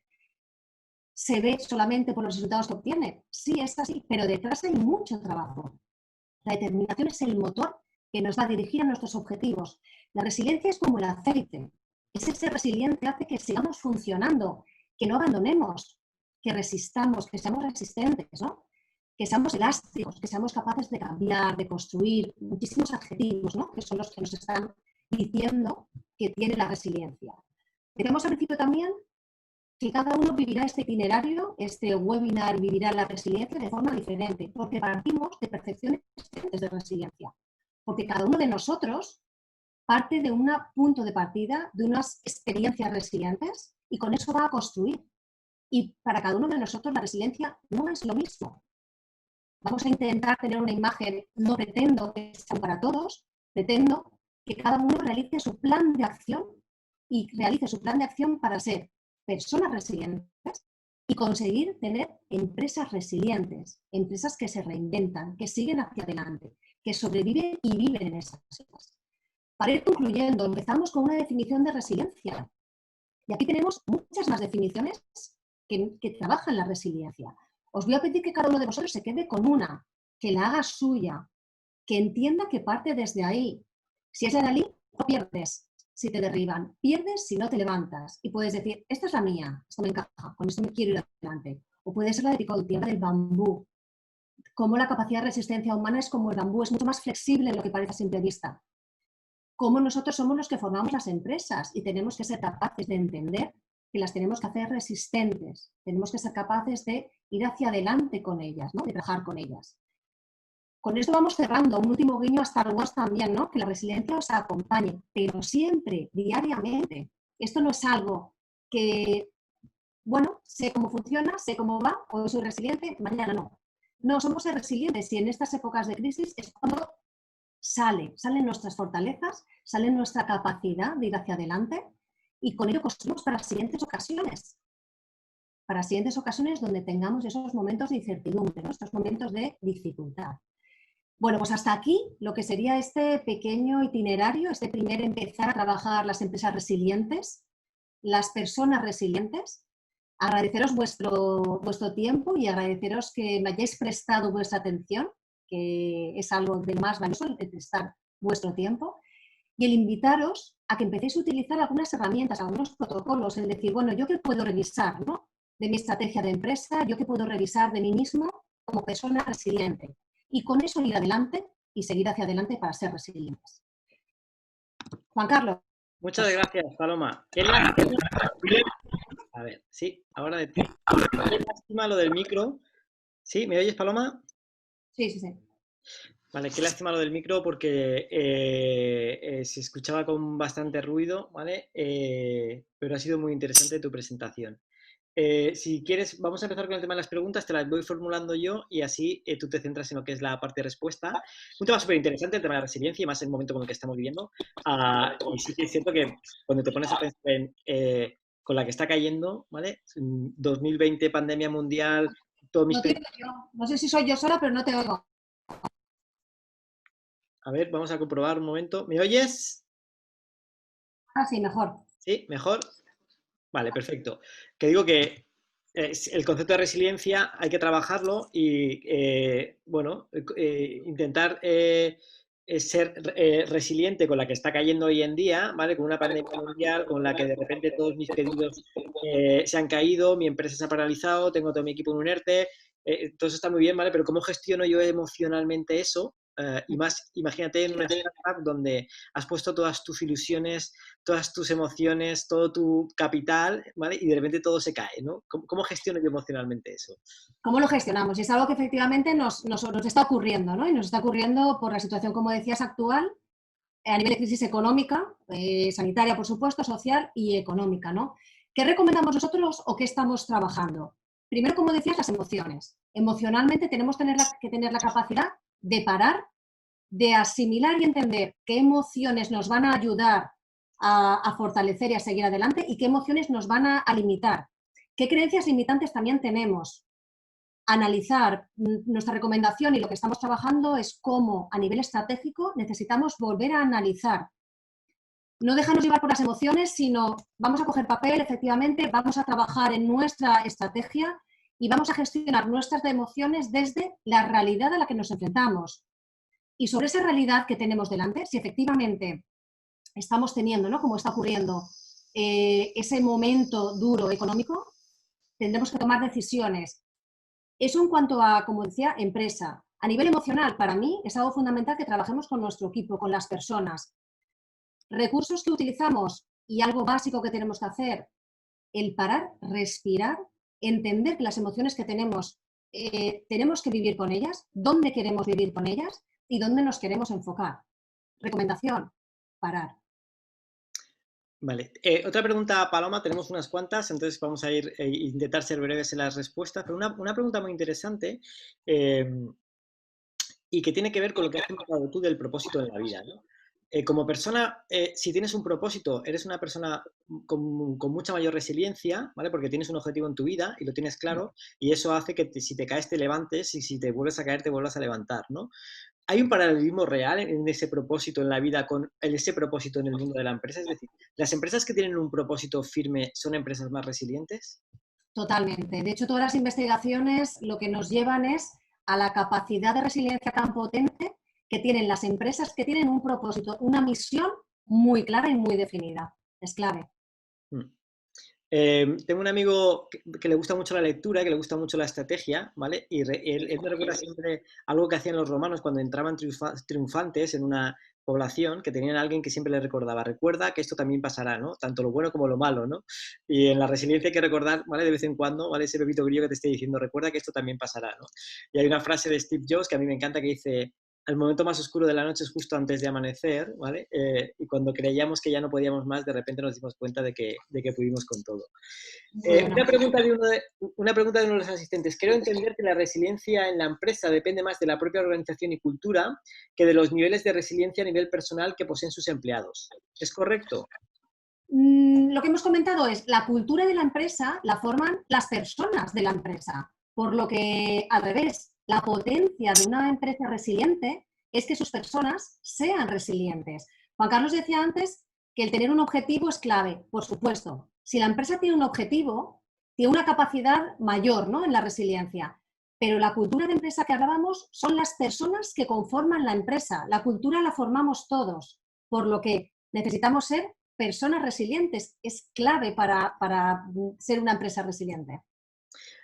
se ve solamente por los resultados que obtiene? Sí, es así, pero detrás hay mucho trabajo. La determinación es el motor que nos va a dirigir a nuestros objetivos. La resiliencia es como el aceite. Es ese resiliente hace que sigamos funcionando, que no abandonemos, que resistamos, que seamos resistentes, ¿no? Que seamos elásticos, que seamos capaces de cambiar, de construir, muchísimos adjetivos, ¿no? Que son los que nos están diciendo que tiene la resiliencia. Decíamos al principio también que cada uno vivirá este itinerario, este webinar vivirá la resiliencia de forma diferente, porque partimos de percepciones diferentes de resiliencia. Porque cada uno de nosotros parte de un punto de partida, de unas experiencias resilientes, y con eso va a construir. Y para cada uno de nosotros la resiliencia no es lo mismo. Vamos a intentar tener una imagen, no pretendo que sea para todos, pretendo que cada uno realice su plan de acción y realice su plan de acción para ser personas resilientes y conseguir tener empresas resilientes, empresas que se reinventan, que siguen hacia adelante, que sobreviven y viven en esas cosas. Para ir concluyendo, empezamos con una definición de resiliencia. Y aquí tenemos muchas más definiciones que trabajan la resiliencia. Os voy a pedir que cada uno de vosotros se quede con una, que la haga suya, que entienda que parte desde ahí. Si es de Dalí, no pierdes si te derriban, pierdes si no te levantas. Y puedes decir, esta es la mía, esto me encaja, con esto me quiero ir adelante. O puede ser la de Picoltier, del bambú. Cómo la capacidad de resistencia humana es como el bambú, es mucho más flexible de lo que parece a simple vista. Cómo nosotros somos los que formamos las empresas y tenemos que ser capaces de entender que las tenemos que hacer resistentes, tenemos que ser capaces de ir hacia adelante con ellas, ¿no? De trabajar con ellas. Con esto vamos cerrando, un último guiño a Star Wars también, ¿no? Que la resiliencia os acompañe, pero siempre, diariamente. Esto no es algo que, bueno, sé cómo funciona, sé cómo va, hoy soy resiliente, mañana no. No, somos resilientes y en estas épocas de crisis es cuando salen nuestras fortalezas, sale nuestra capacidad de ir hacia adelante y con ello construimos para siguientes ocasiones donde tengamos esos momentos de incertidumbre, ¿no? Estos momentos de dificultad. Bueno, pues hasta aquí lo que sería este pequeño itinerario, este primer empezar a trabajar las empresas resilientes, las personas resilientes. Agradeceros vuestro tiempo y agradeceros que me hayáis prestado vuestra atención, que es algo de más valioso, el de prestar vuestro tiempo, y el invitaros a que empecéis a utilizar algunas herramientas, algunos protocolos, el decir, bueno, ¿yo qué puedo revisar, ¿no? De mi estrategia de empresa, ¿yo qué puedo revisar de mí mismo como persona resiliente? Y con eso ir adelante y seguir hacia adelante para ser resilientes. Juan Carlos. Muchas gracias, Paloma. Qué lástima. A ver, sí, ahora de ti. Qué lástima lo del micro. ¿Sí? ¿Me oyes, Paloma? Sí, sí, sí. Vale, qué lástima lo del micro porque se escuchaba con bastante ruido, ¿vale? Pero ha sido muy interesante tu presentación. Si quieres, vamos a empezar con el tema de las preguntas, te las voy formulando yo y así tú te centras en lo que es la parte de respuesta. Un tema súper interesante, el tema de la resiliencia y más en el momento como el que estamos viviendo. Y sí que es cierto que cuando te pones a pensar en, con la que está cayendo, ¿vale? 2020, pandemia mundial, todos mis... No, no sé si soy yo sola, pero no te oigo. A ver, vamos a comprobar un momento. ¿Me oyes? Ah, sí, mejor. ¿Sí? ¿Mejor? Vale, perfecto. Que digo que el concepto de resiliencia hay que trabajarlo y, bueno, intentar ser resiliente con la que está cayendo hoy en día, ¿vale? Con una pandemia mundial, con la que de repente todos mis pedidos se han caído, mi empresa se ha paralizado, tengo todo mi equipo en un ERTE, todo eso está muy bien, ¿vale? Pero ¿cómo gestiono yo emocionalmente eso? Y más, imagínate en una startup donde has puesto todas tus ilusiones, todas tus emociones, todo tu capital, ¿vale? Y de repente todo se cae, ¿no? ¿Cómo gestiono yo emocionalmente eso? ¿Cómo lo gestionamos? Y es algo que efectivamente nos está ocurriendo, ¿no? Y nos está ocurriendo por la situación, como decías, actual, a nivel de crisis económica, sanitaria, por supuesto, social y económica, ¿no? ¿Qué recomendamos nosotros o qué estamos trabajando? Primero, como decías, las emociones. Emocionalmente tenemos que tener la capacidad de parar, de asimilar y entender qué emociones nos van a ayudar a fortalecer y a seguir adelante y qué emociones nos van a limitar. ¿Qué creencias limitantes también tenemos? Analizar. Nuestra recomendación y lo que estamos trabajando es cómo a nivel estratégico necesitamos volver a analizar no dejarnos llevar por las emociones, sino vamos a coger papel, efectivamente, vamos a trabajar en nuestra estrategia y vamos a gestionar nuestras emociones desde la realidad a la que nos enfrentamos. Y sobre esa realidad que tenemos delante, si efectivamente estamos teniendo, ¿no?, como está ocurriendo, ese momento duro económico, tendremos que tomar decisiones. Eso en cuanto a, como decía, empresa. A nivel emocional, para mí es algo fundamental que trabajemos con nuestro equipo, con las personas. Recursos que utilizamos y algo básico que tenemos que hacer, el parar, respirar, entender que las emociones que tenemos que vivir con ellas, dónde queremos vivir con ellas y dónde nos queremos enfocar. Recomendación, parar. Vale. Otra pregunta, Paloma, tenemos unas cuantas, entonces vamos a ir intentar ser breves en las respuestas, pero una pregunta muy interesante y que tiene que ver con lo que has comentado tú del propósito en la vida, ¿no? Como persona, si tienes un propósito, eres una persona con mucha mayor resiliencia, ¿vale? Porque tienes un objetivo en tu vida y lo tienes claro, y eso hace que si te caes te levantes y si te vuelves a caer te vuelvas a levantar, ¿no? ¿Hay un paralelismo real en ese propósito en la vida con ese propósito en el mundo de la empresa? Es decir, ¿las empresas que tienen un propósito firme son empresas más resilientes? Totalmente. De hecho, todas las investigaciones lo que nos llevan es a la capacidad de resiliencia tan potente que tienen las empresas que tienen un propósito, una misión muy clara y muy definida. Es clave. Mm. Tengo un amigo que le gusta mucho la lectura, que le gusta mucho la estrategia, ¿vale? Y él me recuerda siempre algo que hacían los romanos cuando entraban triunfantes en una población, que tenían a alguien que siempre les recordaba, recuerda que esto también pasará, ¿no? Tanto lo bueno como lo malo, ¿no? Y en la resiliencia hay que recordar, ¿vale? De vez en cuando, ¿vale? Ese bebito grillo que te esté diciendo, recuerda que esto también pasará, ¿no? Y hay una frase de Steve Jobs que a mí me encanta que dice, el momento más oscuro de la noche es justo antes de amanecer, ¿vale? Y cuando creíamos que ya no podíamos más, de repente nos dimos cuenta de que pudimos con todo. Muy buena. Una pregunta de uno de los asistentes. Quiero entender que la resiliencia en la empresa depende más de la propia organización y cultura que de los niveles de resiliencia a nivel personal que poseen sus empleados. ¿Es correcto? Lo que hemos comentado es la cultura de la empresa la forman las personas de la empresa, por lo que al revés, la potencia de una empresa resiliente es que sus personas sean resilientes. Juan Carlos decía antes que el tener un objetivo es clave, por supuesto. Si la empresa tiene un objetivo, tiene una capacidad mayor, ¿no?, en la resiliencia. Pero la cultura de empresa que hablábamos son las personas que conforman la empresa. La cultura la formamos todos, por lo que necesitamos ser personas resilientes. Es clave para ser una empresa resiliente.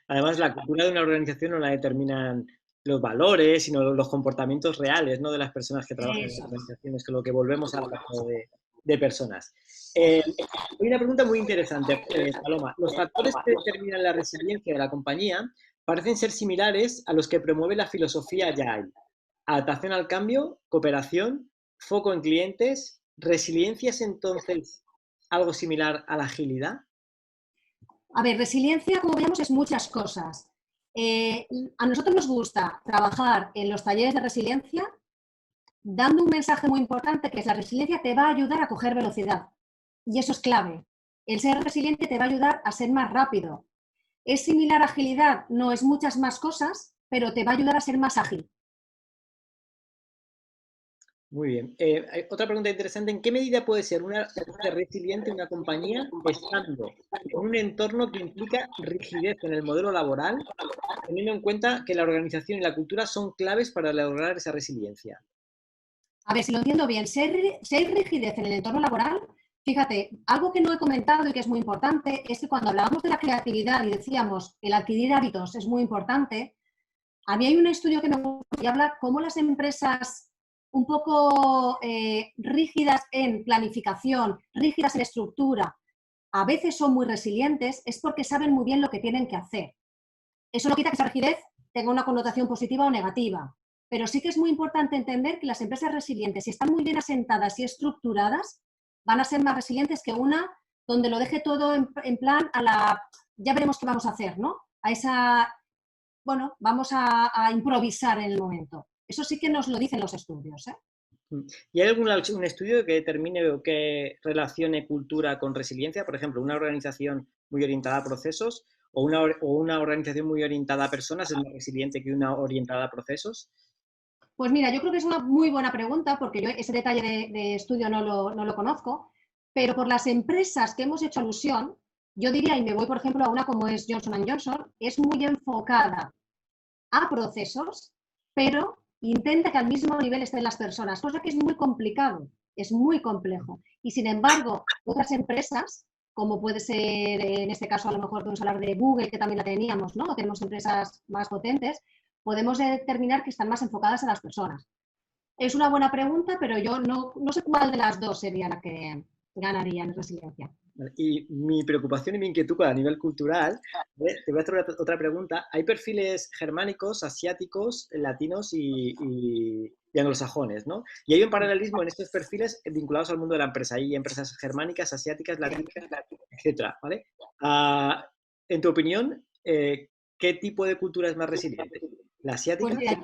Además, la cultura de una organización no la determinan los valores, sino los comportamientos reales, ¿no? De las personas que trabajan en las Eso. organizaciones, con lo que volvemos al trabajo de personas. Hay una pregunta muy interesante, Paloma. Los factores que determinan la resiliencia de la compañía parecen ser similares a los que promueve la filosofía Agile. Adaptación al cambio, cooperación, foco en clientes. ¿Resiliencia es entonces algo similar a la agilidad? A ver, resiliencia, como veamos, es muchas cosas. A nosotros nos gusta trabajar en los talleres de resiliencia dando un mensaje muy importante que es la resiliencia te va a ayudar a coger velocidad. Y eso es clave. El ser resiliente te va a ayudar a ser más rápido. ¿Es similar a agilidad? No, es muchas más cosas, pero te va a ayudar a ser más ágil. Muy bien. Hay otra pregunta interesante. ¿En qué medida puede ser una empresa resiliente una compañía estando en un entorno que implica rigidez en el modelo laboral, teniendo en cuenta que la organización y la cultura son claves para lograr esa resiliencia? A ver, si lo entiendo bien, si hay rigidez en el entorno laboral, fíjate, algo que no he comentado y que es muy importante es que cuando hablábamos de la creatividad y decíamos el adquirir hábitos es muy importante, a mí hay un estudio que me gusta y habla cómo las empresas un poco rígidas en planificación, rígidas en estructura, a veces son muy resilientes, es porque saben muy bien lo que tienen que hacer. Eso no quita que esa rigidez tenga una connotación positiva o negativa, pero sí que es muy importante entender que las empresas resilientes, si están muy bien asentadas y estructuradas, van a ser más resilientes que una donde lo deje todo en plan a la, ya veremos qué vamos a hacer, ¿no? A esa, bueno, vamos a improvisar en el momento. Eso sí que nos lo dicen los estudios, ¿eh? ¿Y hay un estudio que determine o que relacione cultura con resiliencia? Por ejemplo, una organización muy orientada a procesos o una organización muy orientada a personas es más resiliente que una orientada a procesos. Pues mira, yo creo que es una muy buena pregunta porque yo ese detalle de estudio no lo conozco, Pero por las empresas que hemos hecho alusión, yo diría, y me voy por ejemplo a una como es Johnson Johnson, es muy enfocada a procesos, pero intenta que al mismo nivel estén las personas, cosa que es muy complicado, es muy complejo. Y sin embargo, otras empresas, como puede ser en este caso a lo mejor podemos hablar de Google, que también la teníamos, ¿no? Tenemos empresas más potentes, podemos determinar que están más enfocadas a las personas. Es una buena pregunta, pero yo no sé cuál de las dos sería la que ganaría en resiliencia. Y mi preocupación y mi inquietud a nivel cultural, te voy a hacer otra pregunta. Hay perfiles germánicos, asiáticos, latinos y anglosajones, ¿no? Y hay un paralelismo en estos perfiles vinculados al mundo de la empresa. Hay empresas germánicas, asiáticas, latinas, etcétera, ¿vale? En tu opinión, ¿qué tipo de cultura es más resiliente? ¿La Pues asiática?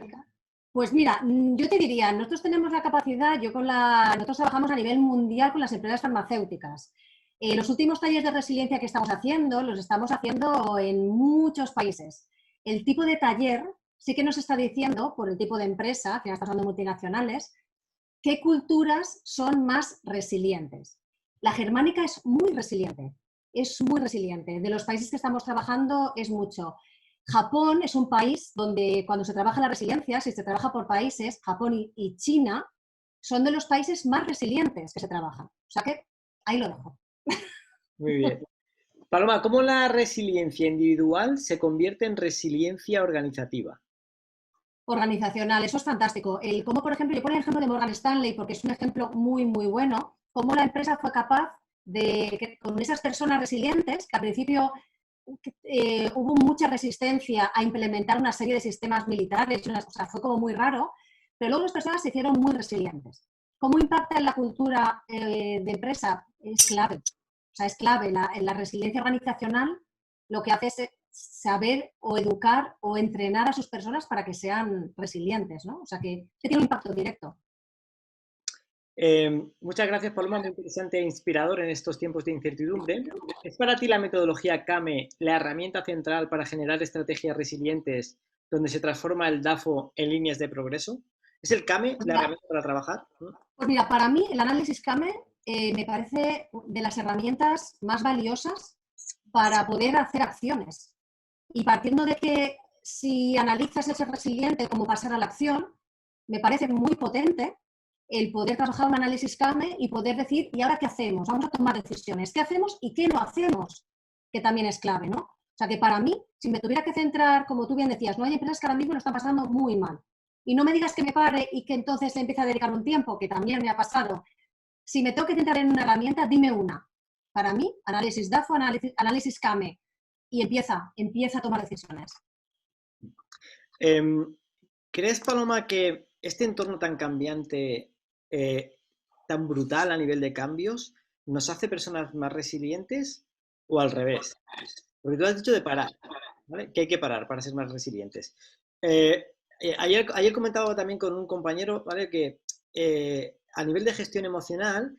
mira, yo te diría, nosotros tenemos la capacidad, nosotros trabajamos a nivel mundial con las empresas farmacéuticas. Los últimos talleres de resiliencia que estamos haciendo, los estamos haciendo en muchos países. El tipo de taller sí que nos está diciendo, por el tipo de empresa, que estamos hablando de multinacionales, qué culturas son más resilientes. La germánica es muy resiliente, es muy resiliente. De los países que estamos trabajando es mucho. Japón es un país donde cuando se trabaja la resiliencia, si se trabaja por países, Japón y China son de los países más resilientes que se trabajan. O sea que ahí lo dejo. Muy bien. Paloma, ¿cómo la resiliencia individual se convierte en resiliencia organizativa? Organizacional, eso es fantástico. Como por ejemplo, yo pongo el ejemplo de Morgan Stanley porque es un ejemplo muy, muy bueno, cómo la empresa fue capaz de, que, con esas personas resilientes, que al principio hubo mucha resistencia a implementar una serie de sistemas militares, o sea, fue como muy raro, pero luego las personas se hicieron muy resilientes. ¿Cómo impacta en la cultura de empresa? Es clave. O sea, es clave. La resiliencia organizacional lo que hace es saber o educar o entrenar a sus personas para que sean resilientes, ¿no? O sea, que tiene un impacto directo. Muchas gracias, Paloma, muy interesante e inspirador en estos tiempos de incertidumbre. ¿Es para ti la metodología CAME la herramienta central para generar estrategias resilientes donde se transforma el DAFO en líneas de progreso? ¿Es el CAME Pues la mira, herramienta para trabajar? pues mira, para mí el análisis CAME me parece de las herramientas más valiosas para poder hacer acciones. Y partiendo de que si analizas ese resiliente como pasar a la acción, me parece muy potente el poder trabajar un análisis CAME y poder decir, ¿y ahora qué hacemos? Vamos a tomar decisiones. ¿Qué hacemos y qué no hacemos? Que también es clave, ¿no? O sea que para mí, si me tuviera que centrar, como tú bien decías, no hay empresas que ahora mismo lo están pasando muy mal. Y no me digas que me pare y que entonces le empiece a dedicar un tiempo, que también me ha pasado. Si me tengo que centrar en una herramienta, dime una. Para mí, análisis DAFO, análisis CAME. Y empieza a tomar decisiones. ¿Crees, Paloma, que este entorno tan cambiante, tan brutal a nivel de cambios, nos hace personas más resilientes o al revés? Porque tú has dicho de parar, ¿vale? Que hay que parar para ser más resilientes. Eh, ayer comentaba también con un compañero, ¿vale? Que a nivel de gestión emocional,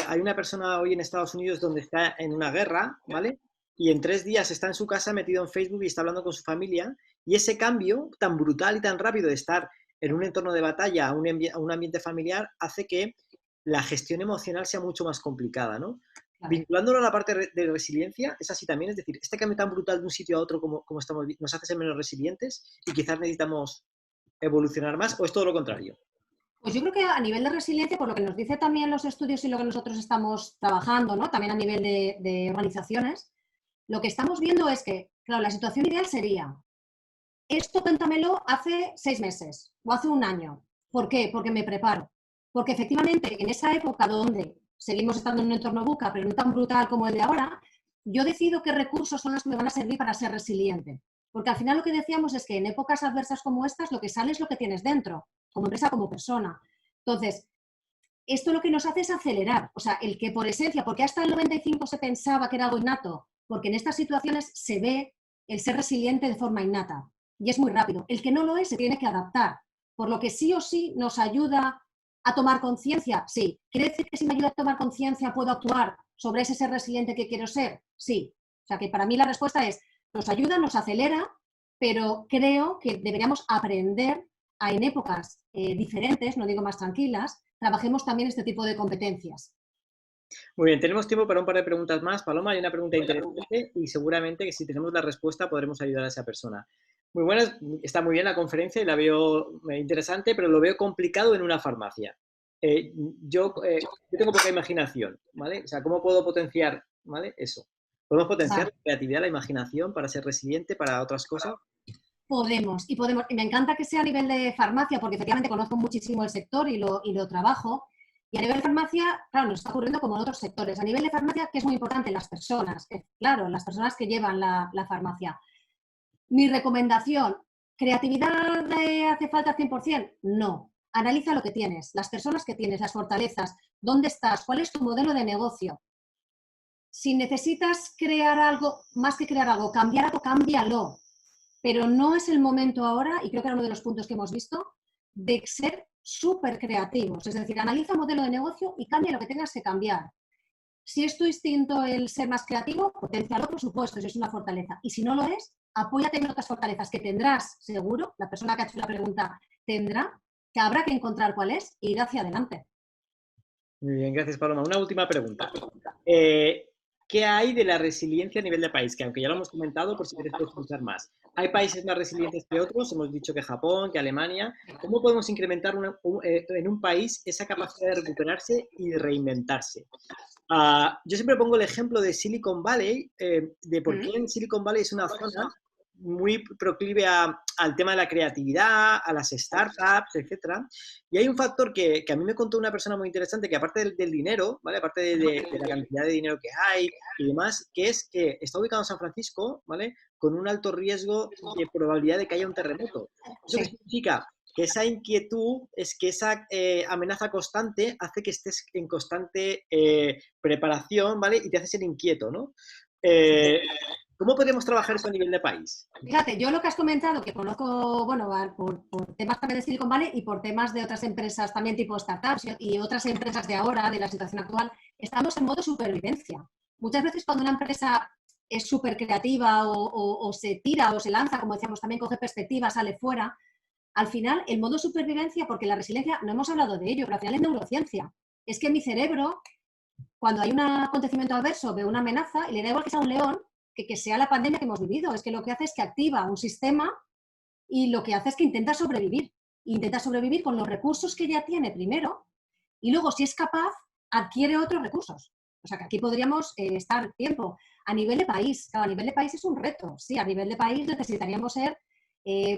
hay una persona hoy en Estados Unidos donde está en una guerra, ¿vale? Y en 3 días está en su casa metido en Facebook y está hablando con su familia. Y ese cambio tan brutal y tan rápido de estar en un entorno de batalla a un ambiente familiar hace que la gestión emocional sea mucho más complicada, ¿no? Claro. Vinculándolo a la parte de resiliencia, es así también, es decir, este cambio tan brutal de un sitio a otro como estamos, nos hace ser menos resilientes y quizás necesitamos evolucionar más, o es todo lo contrario. Pues yo creo que a nivel de resiliencia, por lo que nos dice también los estudios y lo que nosotros estamos trabajando, ¿no? También a nivel de organizaciones, lo que estamos viendo es que, claro, la situación ideal sería, esto cuéntamelo hace 6 meses o hace un año. ¿Por qué? Porque me preparo. Porque efectivamente en esa época donde seguimos estando en un entorno buca, pero no tan brutal como el de ahora, yo decido qué recursos son los que me van a servir para ser resiliente. Porque al final lo que decíamos es que en épocas adversas como estas, lo que sale es lo que tienes dentro, como empresa, como persona. Entonces, esto lo que nos hace es acelerar. O sea, el que por esencia, porque hasta el 95 se pensaba que era algo innato, porque en estas situaciones se ve el ser resiliente de forma innata y es muy rápido. El que no lo es se tiene que adaptar, por lo que sí o sí nos ayuda a tomar conciencia. Sí. ¿Quiere decir que si me ayuda a tomar conciencia puedo actuar sobre ese ser resiliente que quiero ser? Sí. O sea, que para mí la respuesta es, nos ayuda, nos acelera, pero creo que deberíamos aprender a, en épocas diferentes, no digo más tranquilas, trabajemos también este tipo de competencias. Muy bien, tenemos tiempo para un par de preguntas más. Paloma, hay una pregunta interesante y seguramente que si tenemos la respuesta podremos ayudar a esa persona. Muy buena, está muy bien la conferencia y la veo interesante, pero lo veo complicado en una farmacia. Eh, yo tengo poca imaginación, ¿vale? O sea, ¿cómo puedo potenciar, ¿vale? Eso. ¿Podemos potenciar Vale. la creatividad, la imaginación para ser resiliente, para otras cosas? Podemos, y podemos. Y me encanta que sea a nivel de farmacia, porque efectivamente conozco muchísimo el sector y lo trabajo. Y a nivel de farmacia, claro, nos está ocurriendo como en otros sectores. A nivel de farmacia, que es muy importante, las personas, claro, las personas que llevan la farmacia. Mi recomendación, ¿creatividad hace falta al 100%? No. Analiza lo que tienes, las personas que tienes, las fortalezas, dónde estás, cuál es tu modelo de negocio. Si necesitas crear algo, más que crear algo, cambiar algo, cámbialo. Pero no es el momento ahora, y creo que era uno de los puntos que hemos visto, de ser súper creativos. Es decir, analiza el modelo de negocio y cambia lo que tengas que cambiar. Si es tu instinto el ser más creativo, potencialo, por supuesto, eso es una fortaleza. Y si no lo es, apóyate en otras fortalezas que tendrás, seguro, la persona que ha hecho la pregunta tendrá, que habrá que encontrar cuál es e ir hacia adelante. Muy bien, gracias, Paloma. Una última pregunta. Eh, ¿Qué hay de la resiliencia a nivel de país? Que aunque ya lo hemos comentado, por si quieres profundizar más. ¿Hay países más resilientes que otros? Hemos dicho que Japón, que Alemania. ¿Cómo podemos incrementar en un país esa capacidad de recuperarse y de reinventarse? Yo siempre pongo el ejemplo de Silicon Valley, de por qué en Silicon Valley es una zona muy proclive al tema de la creatividad, a las startups, etcétera. Y hay un factor que a mí me contó una persona muy interesante, que aparte del dinero, ¿vale? Aparte de la cantidad de dinero que hay y demás, que es que está ubicado en San Francisco, ¿vale? Con un alto riesgo de probabilidad de que haya un terremoto. ¿Eso qué Sí. significa? Que esa inquietud, es que esa amenaza constante hace que estés en constante preparación, ¿vale? Y te hace ser inquieto, ¿no? Eh, ¿Cómo podemos trabajar eso a nivel de país? Fíjate, yo lo que has comentado, que conozco, bueno, por temas también de Silicon Valley y por temas de otras empresas también tipo startups y otras empresas de ahora, de la situación actual, estamos en modo supervivencia. Muchas veces cuando una empresa es súper creativa o se tira o se lanza, como decíamos, también coge perspectiva, sale fuera, al final el modo supervivencia, porque la resiliencia, no hemos hablado de ello, pero al final es neurociencia. Es que mi cerebro, cuando hay un acontecimiento adverso, ve una amenaza y le da igual que sea un león, que sea la pandemia que hemos vivido. Es que lo que hace es que activa un sistema y lo que hace es que intenta sobrevivir. Intenta sobrevivir con los recursos que ya tiene primero y luego, si es capaz, adquiere otros recursos. O sea que aquí podríamos estar tiempo. A nivel de país, claro, a nivel de país es un reto. Sí, a nivel de país necesitaríamos ser,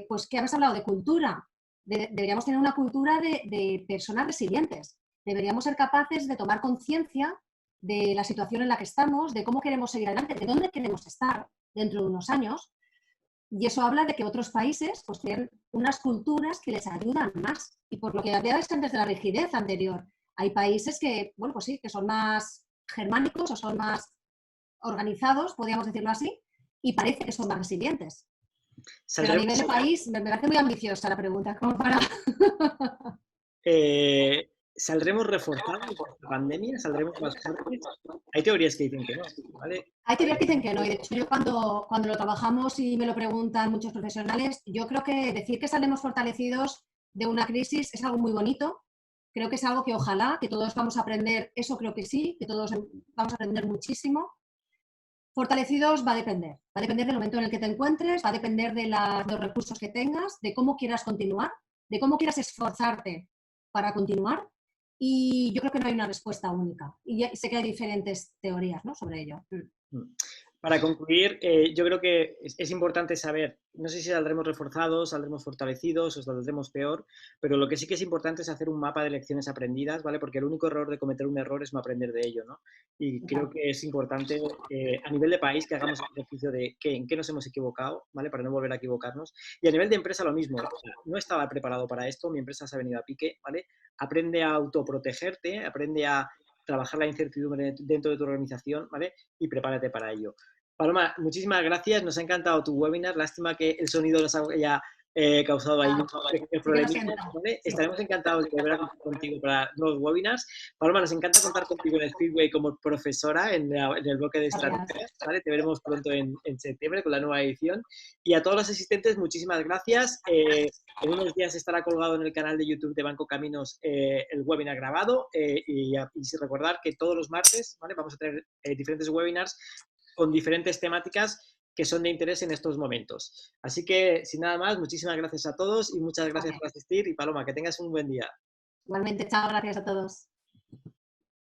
pues, ¿qué habéis hablado? De cultura. Deberíamos tener una cultura de personas resilientes. Deberíamos ser capaces de tomar conciencia de la situación en la que estamos, de cómo queremos seguir adelante, de dónde queremos estar dentro de unos años. Y eso habla de que otros países pues, tienen unas culturas que les ayudan más. Y por lo que hablabas antes de la rigidez anterior, hay países que, bueno, pues sí, que son más germánicos o son más organizados, podríamos decirlo así, y parece que son más resilientes. Pero a ¿Saldremos, nivel de país, me parece muy ambiciosa la pregunta, como para... ¿Saldremos reforzados de esta pandemia? ¿Saldremos más fuertes? Hay teorías que dicen que no, ¿vale? Hay teorías que dicen que no, y de hecho yo cuando lo trabajamos y me lo preguntan muchos profesionales, yo creo que decir que saldremos fortalecidos de una crisis es algo muy bonito, creo que es algo que ojalá, que todos vamos a aprender, eso creo que sí, que todos vamos a aprender muchísimo. Fortalecidos va a depender del momento en el que te encuentres, va a depender de los recursos que tengas, de cómo quieras continuar, de cómo quieras esforzarte para continuar, y yo creo que no hay una respuesta única. Y sé que hay diferentes teorías, ¿no?, sobre ello. Mm. Para concluir, yo creo que es importante saber, no sé si saldremos reforzados, saldremos fortalecidos o saldremos peor, pero lo que sí que es importante es hacer un mapa de lecciones aprendidas, ¿vale? Porque el único error de cometer un error es no aprender de ello, ¿no? Y creo que es importante a nivel de país que hagamos el ejercicio de en qué nos hemos equivocado, ¿vale? Para no volver a equivocarnos. Y a nivel de empresa lo mismo, o sea, no estaba preparado para esto, mi empresa se ha venido a pique, ¿vale? Aprende a autoprotegerte, aprende a trabajar la incertidumbre dentro de tu organización, ¿vale? Y prepárate para ello. Paloma, muchísimas gracias, nos ha encantado tu webinar, lástima que el sonido nos haya causado ahí un pequeño Sí que lo problemita, siento. ¿vale? Sí. Estaremos encantados de volver a contar contigo para nuevos webinars. Paloma, nos encanta contar contigo en Speedway como profesora en el bloque de Gracias. estrategias, ¿vale? Te veremos pronto en septiembre con la nueva edición. Y a todos los asistentes, muchísimas gracias. En unos días estará colgado en el canal de YouTube de Banco Caminos el webinar grabado y recordar que todos los martes, ¿vale? Vamos a tener diferentes webinars con diferentes temáticas que son de interés en estos momentos. Así que, sin nada más, muchísimas gracias a todos y muchas gracias Vale. por asistir. Y Paloma, que tengas un buen día. Igualmente, chao, gracias a todos.